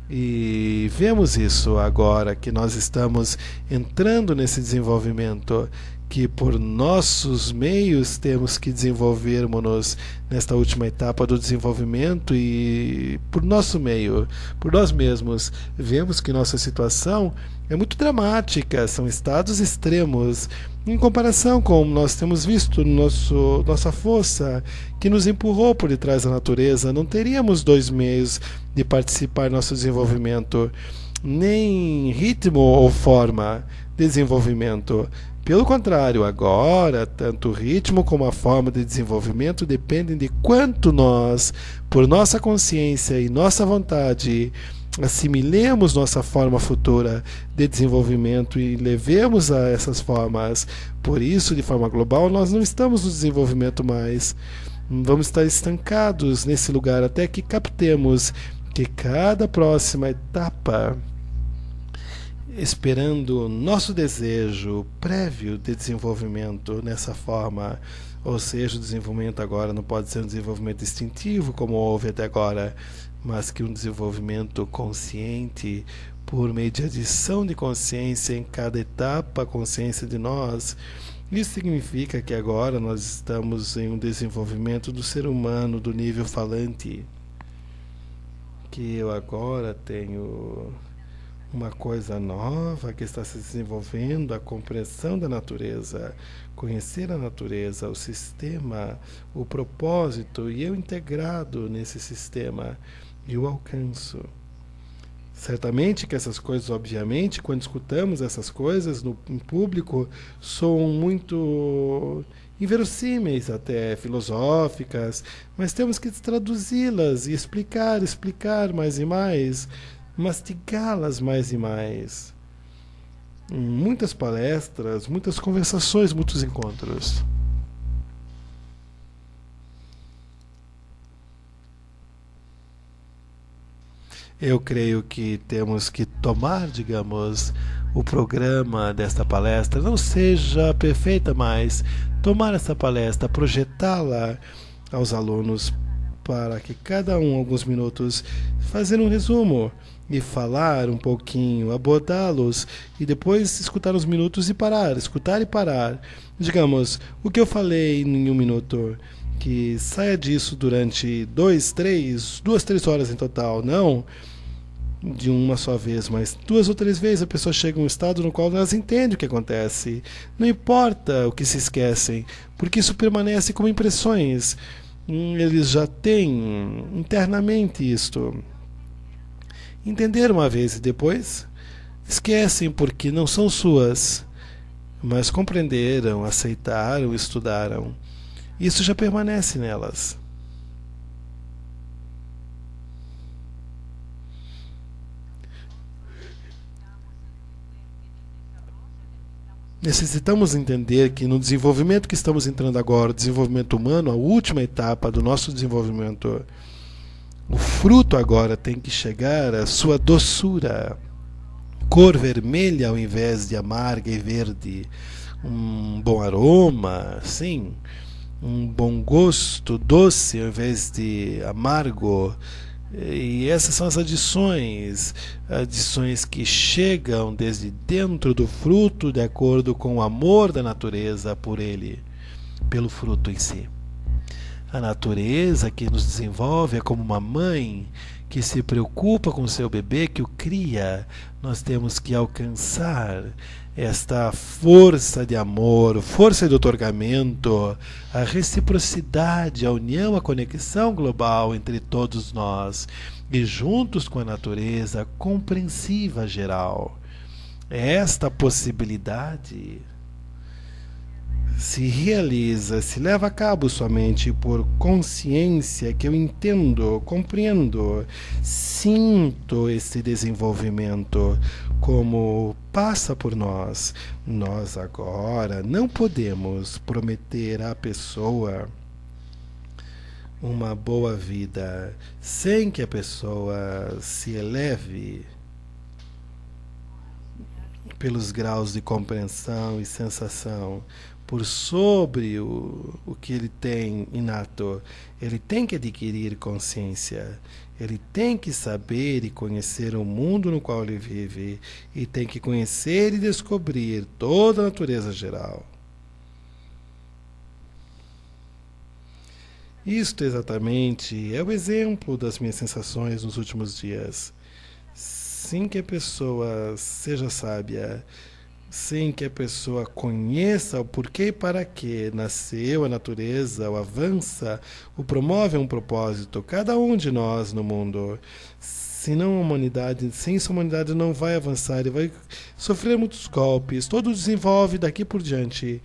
E vemos isso agora que nós estamos entrando nesse desenvolvimento, que por nossos meios temos que desenvolvermos-nos nesta última etapa do desenvolvimento, e por nosso meio, por nós mesmos, vemos que nossa situação é muito dramática, são estados extremos em comparação com nós temos visto nossa força que nos empurrou por detrás da natureza. Não teríamos dois meios de participar do nosso desenvolvimento, nem ritmo ou forma de desenvolvimento. Pelo contrário, agora, tanto o ritmo como a forma de desenvolvimento dependem de quanto nós, por nossa consciência e nossa vontade, assimilemos nossa forma futura de desenvolvimento e levemos a essas formas. Por isso, de forma global, nós não estamos no desenvolvimento mais. Vamos estar estancados nesse lugar até que captemos que cada próxima etapa, esperando nosso desejo prévio de desenvolvimento nessa forma, ou seja, o desenvolvimento agora não pode ser um desenvolvimento instintivo como houve até agora, mas que um desenvolvimento consciente por meio de adição de consciência em cada etapa, a consciência de nós. Isso significa que agora nós estamos em um desenvolvimento do ser humano do nível falante, que eu agora tenho uma coisa nova que está se desenvolvendo, a compreensão da natureza, conhecer a natureza, o sistema, o propósito, e eu integrado nesse sistema, e o alcanço. Certamente que essas coisas, obviamente, quando escutamos essas coisas em público, são muito inverossímeis, até filosóficas, mas temos que traduzi-las e explicar mais e mais, mastigá-las mais e mais. Em muitas palestras, muitas conversações, muitos encontros. Eu creio que temos que tomar, digamos, o programa desta palestra, não seja perfeita, mas tomar essa palestra, projetá-la aos alunos para que cada um, alguns minutos, fazer um resumo e falar um pouquinho, abordá-los e depois escutar uns minutos e parar, escutar e parar. Digamos, o que eu falei em um minuto, que saia disso durante 2, 3, 2, 3 horas em total, não de uma só vez, mas 2 ou 3 vezes a pessoa chega a um estado no qual elas entendem o que acontece. Não importa o que se esquecem, porque isso permanece como impressões. Eles já têm internamente isto. Entenderam uma vez e depois esquecem porque não são suas, mas compreenderam, aceitaram, estudaram. Isso já permanece nelas. Necessitamos entender que no desenvolvimento que estamos entrando agora, o desenvolvimento humano, a última etapa do nosso desenvolvimento, o fruto agora tem que chegar à sua doçura, cor vermelha ao invés de amarga e verde, um bom aroma, sim, um bom gosto doce ao invés de amargo. E essas são as adições que chegam desde dentro do fruto de acordo com o amor da natureza por ele, pelo fruto em si. A natureza que nos desenvolve é como uma mãe que se preocupa com o seu bebê, que o cria. Nós temos que alcançar esta força de amor, força de outorgamento, a reciprocidade, a união, a conexão global entre todos nós e juntos com a natureza compreensiva geral. Esta possibilidade se realiza, se leva a cabo somente por consciência que eu entendo, compreendo, sinto esse desenvolvimento como passa por nós. Nós agora não podemos prometer à pessoa uma boa vida sem que a pessoa se eleve pelos graus de compreensão e sensação por sobre o que ele tem inato. Ele tem que adquirir consciência, ele tem que saber e conhecer o mundo no qual ele vive, e tem que conhecer e descobrir toda a natureza geral. Isto exatamente é o exemplo das minhas sensações nos últimos dias. Sem que a pessoa seja sábia, sem que a pessoa conheça o porquê e para que nasceu a natureza, o avança, o promove um propósito, cada um de nós no mundo. Senão a humanidade, sem isso a humanidade não vai avançar e vai sofrer muitos golpes. Todo desenvolve daqui por diante.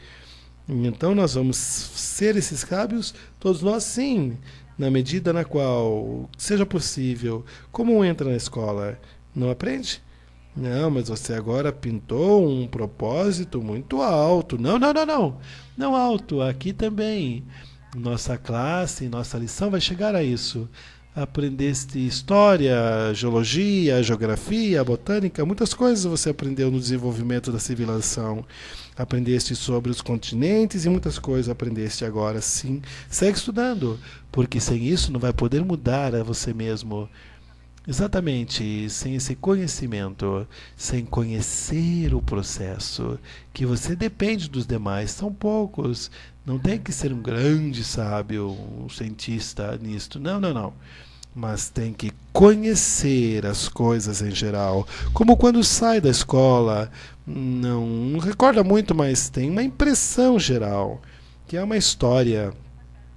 Então nós vamos ser esses sábios, todos nós sim, na medida na qual seja possível. Como entra na escola? Não aprende? Não, mas você agora pintou um propósito muito alto. Não, não, não, não. Não alto, aqui também. Nossa classe, nossa lição vai chegar a isso. Aprendeste história, geologia, geografia, botânica, muitas coisas você aprendeu no desenvolvimento da civilização. Aprendeste sobre os continentes e muitas coisas aprendeste agora, sim. Segue estudando, porque sem isso não vai poder mudar a você mesmo. Exatamente, sem esse conhecimento, sem conhecer o processo, que você depende dos demais, são poucos. Não tem que ser um grande sábio, um cientista nisto. Não, não, não. Mas tem que conhecer as coisas em geral. Como quando sai da escola, não recorda muito, mas tem uma impressão geral, que é uma história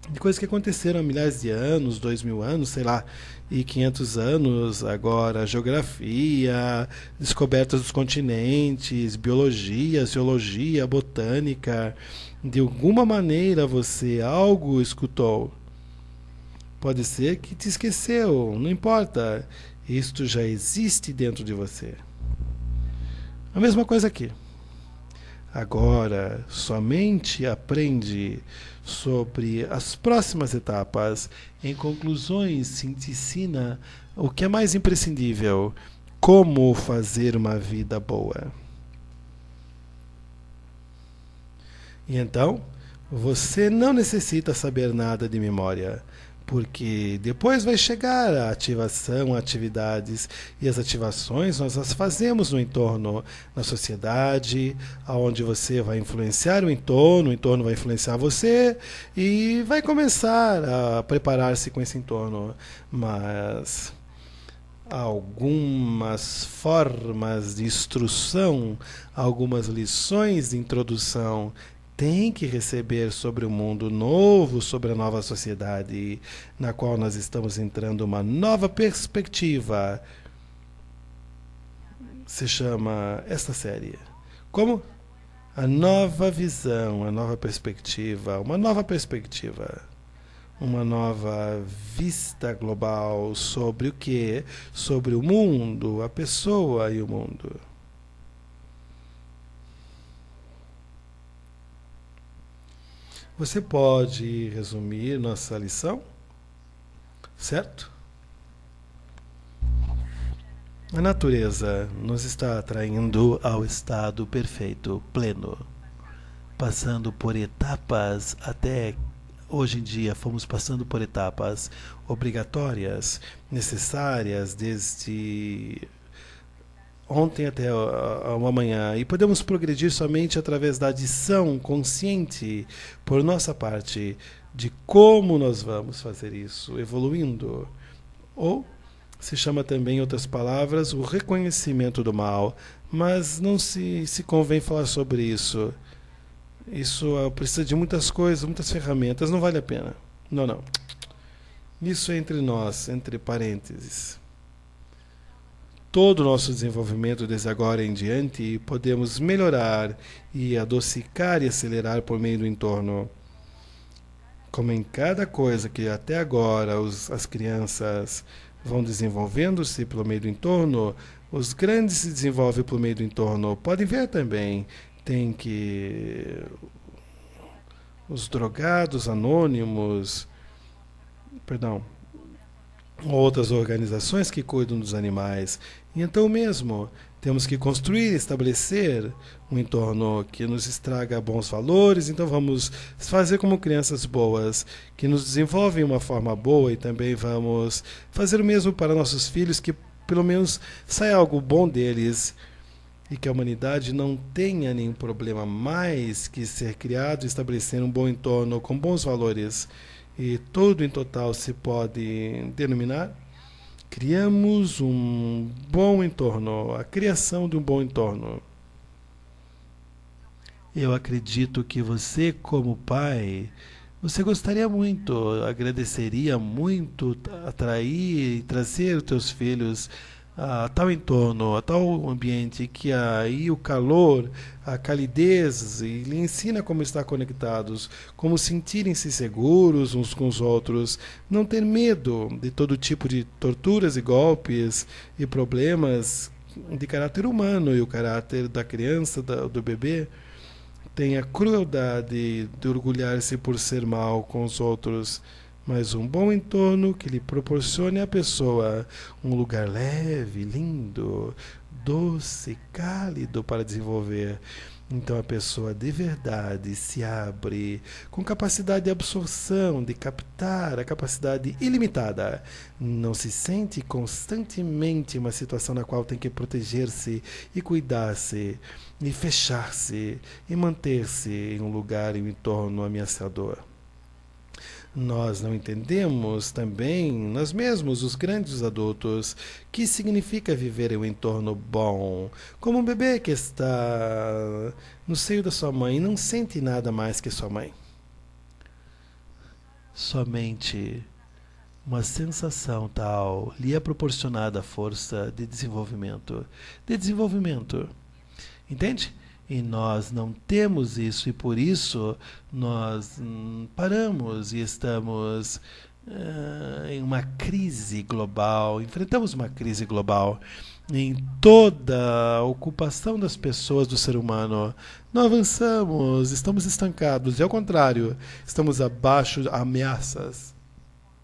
de coisas que aconteceram há milhares de anos, 2000 anos, sei lá, e 500 anos, agora geografia, descobertas dos continentes, biologia, geologia, botânica. De alguma maneira você algo escutou. Pode ser que te esqueceu, não importa. Isto já existe dentro de você. A mesma coisa aqui. Agora, somente aprende sobre as próximas etapas. Em conclusões, se ensina o que é mais imprescindível: como fazer uma vida boa. E então, você não necessita saber nada de memória, porque depois vai chegar a ativação, atividades, e as ativações nós as fazemos no entorno, na sociedade, onde você vai influenciar o entorno vai influenciar você, e vai começar a preparar-se com esse entorno. Mas algumas formas de instrução, algumas lições de introdução tem que receber sobre o mundo novo, sobre a nova sociedade, na qual nós estamos entrando uma nova perspectiva. Se chama esta série. Como? A nova visão, a nova perspectiva, uma nova perspectiva. Uma nova vista global sobre o que? Sobre o mundo, a pessoa e o mundo. Você pode resumir nossa lição? Certo? A natureza nos está atraindo ao estado perfeito, pleno, passando por etapas até hoje em dia fomos passando por etapas obrigatórias, necessárias desde ontem até o amanhã, e podemos progredir somente através da adição consciente por nossa parte de como nós vamos fazer isso, evoluindo. Ou se chama também, em outras palavras, o reconhecimento do mal, mas não se convém falar sobre isso. Isso precisa de muitas coisas, muitas ferramentas, não vale a pena. Não, não. Isso é entre nós, entre parênteses. Todo o nosso desenvolvimento desde agora em diante podemos melhorar e adocicar e acelerar por meio do entorno. Como em cada coisa que até agora as crianças vão desenvolvendo-se pelo meio do entorno, os grandes se desenvolvem pelo meio do entorno. Podem ver também, tem que os drogados anônimos, outras organizações que cuidam dos animais. E então mesmo temos que construir, estabelecer um entorno que nos estraga bons valores. Então vamos fazer como crianças boas, que nos desenvolvem de uma forma boa, e também vamos fazer o mesmo para nossos filhos, que pelo menos saia algo bom deles, e que a humanidade não tenha nenhum problema mais que ser criado e estabelecer um bom entorno com bons valores. E tudo em total se pode denominar: criamos um bom entorno, a criação de um bom entorno. Eu acredito que você, como pai, Você gostaria muito, agradeceria muito atrair e trazer os teus filhos a tal entorno, a tal ambiente que aí o calor, a calidez, e lhe ensina como estar conectados, como sentirem-se seguros uns com os outros, não ter medo de todo tipo de torturas e golpes e problemas de caráter humano e o caráter da criança, do bebê. Tem a crueldade de orgulhar-se por ser mal com os outros, mas um bom entorno que lhe proporcione à pessoa um lugar leve, lindo, doce, cálido para desenvolver. Então a pessoa de verdade se abre com capacidade de absorção, de captar a capacidade ilimitada. Não se sente constantemente em uma situação na qual tem que proteger-se e cuidar-se, e fechar-se, e manter-se em um lugar e um entorno ameaçador. Nós não entendemos também, nós mesmos, os grandes adultos, que significa viver em um entorno bom. Como um bebê que está no seio da sua mãe e não sente nada mais que sua mãe. Somente uma sensação tal lhe é proporcionada a força de desenvolvimento. De desenvolvimento. Entende? E nós não temos isso, e por isso nós paramos e estamos em uma crise global, enfrentamos uma crise global em toda a ocupação das pessoas, do ser humano. Não avançamos, estamos estancados, e ao contrário, estamos abaixo de ameaças.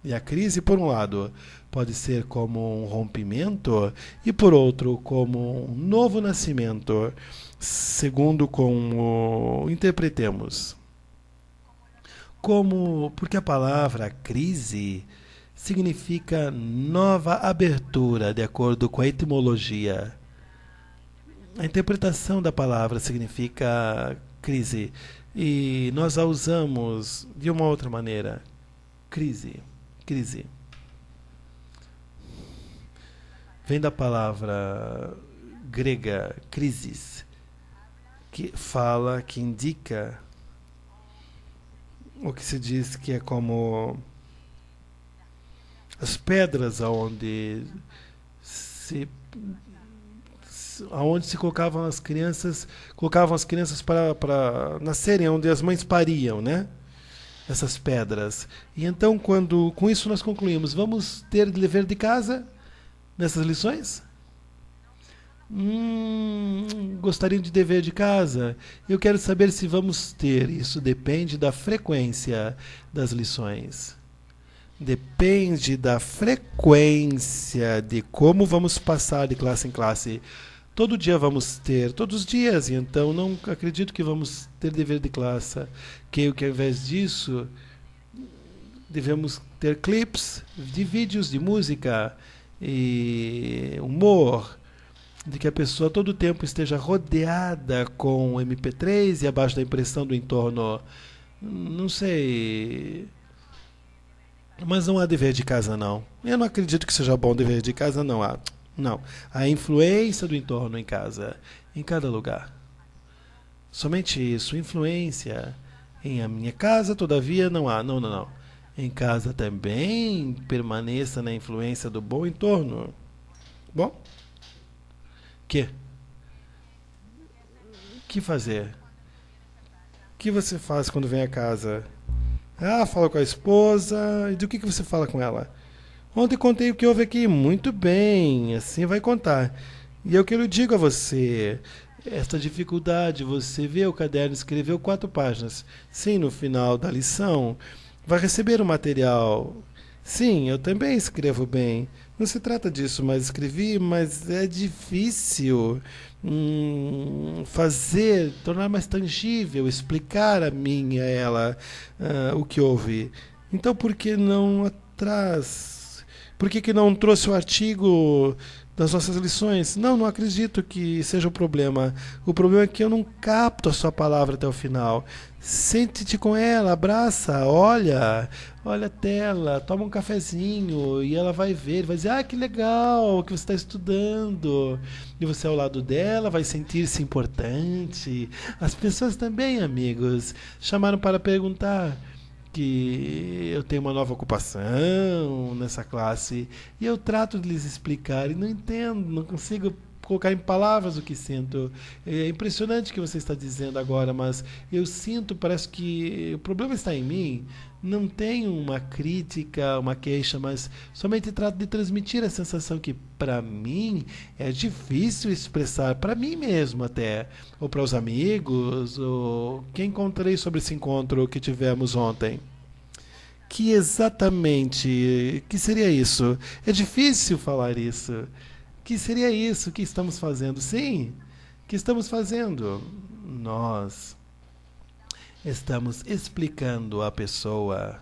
E a crise, por um lado, pode ser como um rompimento, e por outro, como um novo nascimento, segundo como interpretemos. Porque a palavra crise significa nova abertura, de acordo com a etimologia. A interpretação da palavra significa crise, e nós a usamos de uma outra maneira. Crise. Vem da palavra grega crisis, que indica o que se diz que é como as pedras aonde se colocavam as crianças para nascerem, onde as mães pariam, né? Essas pedras. E então, com isso nós concluímos, vamos ter dever de casa nessas lições? Gostariam de dever de casa? Eu quero saber se vamos ter. Isso depende da frequência das lições. Depende da frequência de como vamos passar de classe em classe. Todo dia vamos ter, todos os dias, e então não acredito que vamos ter dever de classe. Que ao invés disso, devemos ter clips de vídeos de música e humor, de que a pessoa todo o tempo esteja rodeada com MP3 e abaixo da impressão do entorno. Não sei. Mas não há dever de casa, não. Eu não acredito que seja bom dever de casa, não há. Não. A influência do entorno em casa, em cada lugar. Somente isso. Influência. Em a minha casa, todavia, não há. Não. Em casa também permaneça na influência do bom entorno. Bom? Que fazer? O que você faz quando vem a casa? Fala com a esposa. E do que você fala com ela? Ontem contei o que houve aqui. Muito bem, assim vai contar. E eu que lhe digo a você, esta dificuldade, você vê o caderno, escreveu 4 páginas. Sim, no final da lição, vai receber o material. Sim, eu também escrevo bem. Não se trata disso, mas escrevi, mas é difícil fazer, tornar mais tangível, explicar a mim e a ela o que houve. Então, por que não atrás? Por que não trouxe o artigo das nossas lições? Não acredito que seja o problema. O problema é que eu não capto a sua palavra até o final. Sente-te com ela, abraça, olha a tela, toma um cafezinho e ela vai ver, vai dizer, que legal que você está estudando. E você ao lado dela vai sentir-se importante. As pessoas também, amigos, chamaram para perguntar que eu tenho uma nova ocupação nessa classe e eu trato de lhes explicar e não entendo, não consigo colocar em palavras o que sinto. É impressionante o que você está dizendo agora, mas eu sinto, parece que o problema está em mim. Não tenho uma crítica, uma queixa, mas somente trato de transmitir a sensação que, para mim, é difícil expressar, para mim mesmo até, ou para os amigos, ou quem encontrei sobre esse encontro que tivemos ontem. Que exatamente, que seria isso? É difícil falar isso. Que seria isso que estamos fazendo? Sim, que estamos fazendo? Nós estamos explicando à pessoa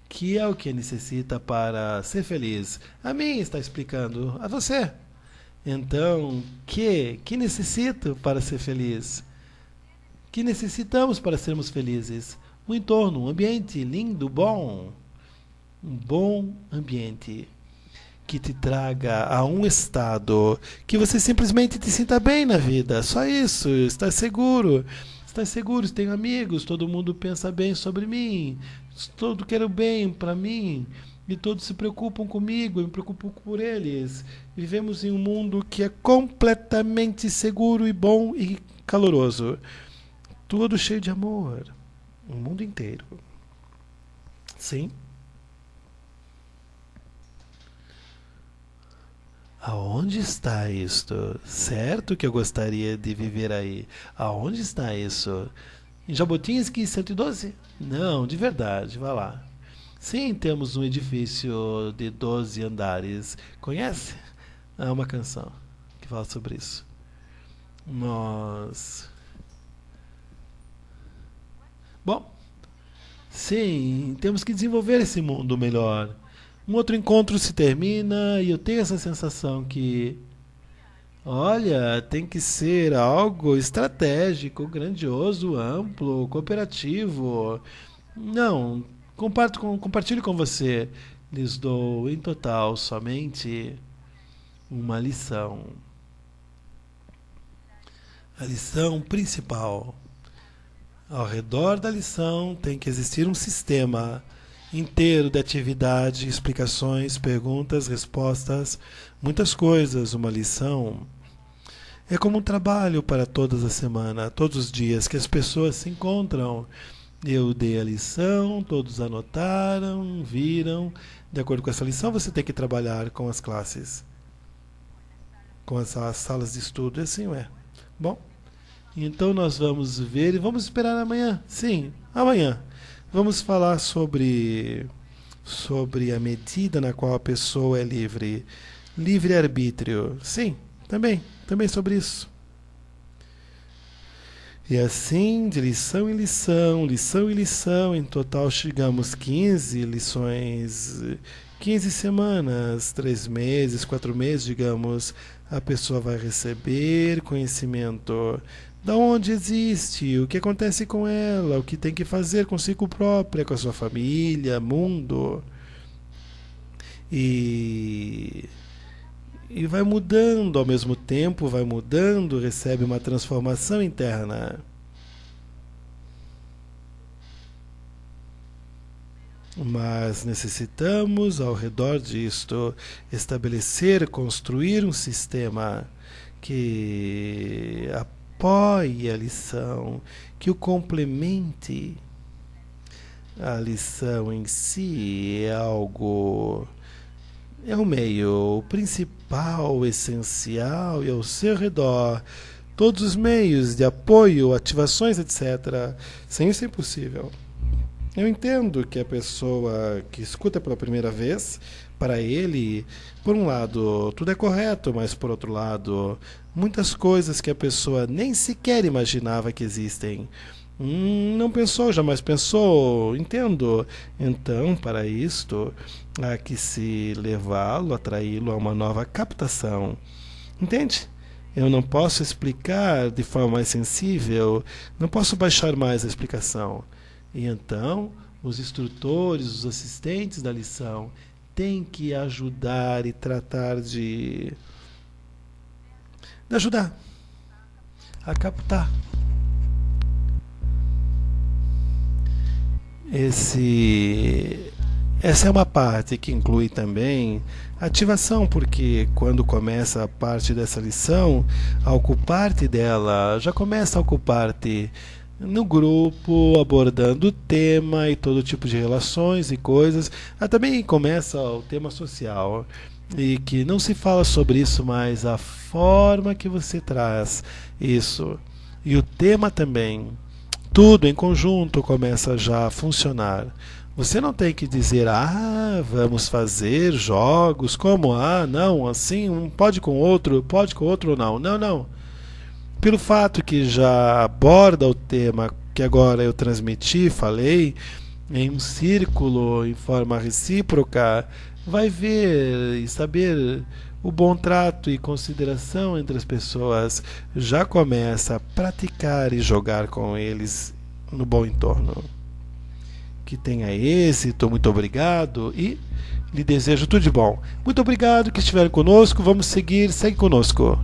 que é o que necessita para ser feliz. A mim está explicando, a você. Então, que necessito para ser feliz? Que necessitamos para sermos felizes? Um entorno, um ambiente lindo, bom. Um bom ambiente que te traga a um estado que você simplesmente te sinta bem na vida. Só isso, estar seguro. Estar seguro, tenho amigos, todo mundo pensa bem sobre mim, todos querem o bem para mim e todos se preocupam comigo, eu me preocupo por eles. Vivemos em um mundo que é completamente seguro e bom e caloroso. Todo cheio de amor. O mundo inteiro. Sim. Aonde está isto? Certo que eu gostaria de viver aí. Aonde está isso? Em Jabotinsky 112? Não, de verdade, vá lá. Sim, temos um edifício de 12 andares. Conhece? Há uma canção que fala sobre isso. Nós. Bom, sim, temos que desenvolver esse mundo melhor. Um outro encontro se termina e eu tenho essa sensação que, olha, tem que ser algo estratégico, grandioso, amplo, cooperativo. Não, compartilho com você. Lhes dou em total somente uma lição. A lição principal. Ao redor da lição tem que existir um sistema inteiro de atividade, explicações, perguntas, respostas, muitas coisas. Uma lição é como um trabalho para todas as semanas, todos os dias que as pessoas se encontram. Eu dei a lição, todos anotaram, viram. De acordo com essa lição, você tem que trabalhar com as classes, com as salas de estudo. E assim é. Bom, então nós vamos ver e vamos esperar amanhã. Sim, amanhã. Vamos falar sobre a medida na qual a pessoa é livre. Livre-arbítrio. Sim, também sobre isso. E assim, de lição em lição, em total chegamos 15 lições, 15 semanas, 3 meses, 4 meses, digamos, a pessoa vai receber conhecimento. Da onde existe, o que acontece com ela, o que tem que fazer consigo própria, com a sua família, mundo. E vai mudando ao mesmo tempo, vai mudando, recebe uma transformação interna. Mas necessitamos, ao redor disto, estabelecer, construir um sistema que apoie a lição, que o complemente. A lição em si é algo. É o meio, o principal, o essencial e ao seu redor. Todos os meios de apoio, ativações, etc. Sem isso é impossível. Eu entendo que a pessoa que escuta pela primeira vez, para ele, por um lado, tudo é correto, mas por outro lado, muitas coisas que a pessoa nem sequer imaginava que existem. Não pensou, jamais pensou, entendo. Então, para isto, há que se levá-lo, atraí-lo a uma nova captação. Entende? Eu não posso explicar de forma mais sensível, não posso baixar mais a explicação. E então, os instrutores, os assistentes da lição têm que ajudar e tratar de ajudar a captar. esse Essa é uma parte que inclui também ativação, porque quando começa a parte dessa lição, a ocupar-te dela, já começa a ocupar-te no grupo, abordando o tema e todo tipo de relações e coisas. Também começa o tema social, e que não se fala sobre isso, mas a forma que você traz isso e o tema também, tudo em conjunto começa já a funcionar. Você não tem que dizer, vamos fazer jogos como, não, assim, um pode com outro ou não. Não, não. Pelo fato que já aborda o tema que agora eu transmiti, falei, em um círculo, em forma recíproca, vai ver e saber o bom trato e consideração entre as pessoas, já começa a praticar e jogar com eles no bom entorno. Que tenha êxito, muito obrigado e lhe desejo tudo de bom. Muito obrigado que estiveram conosco, vamos seguir, segue conosco.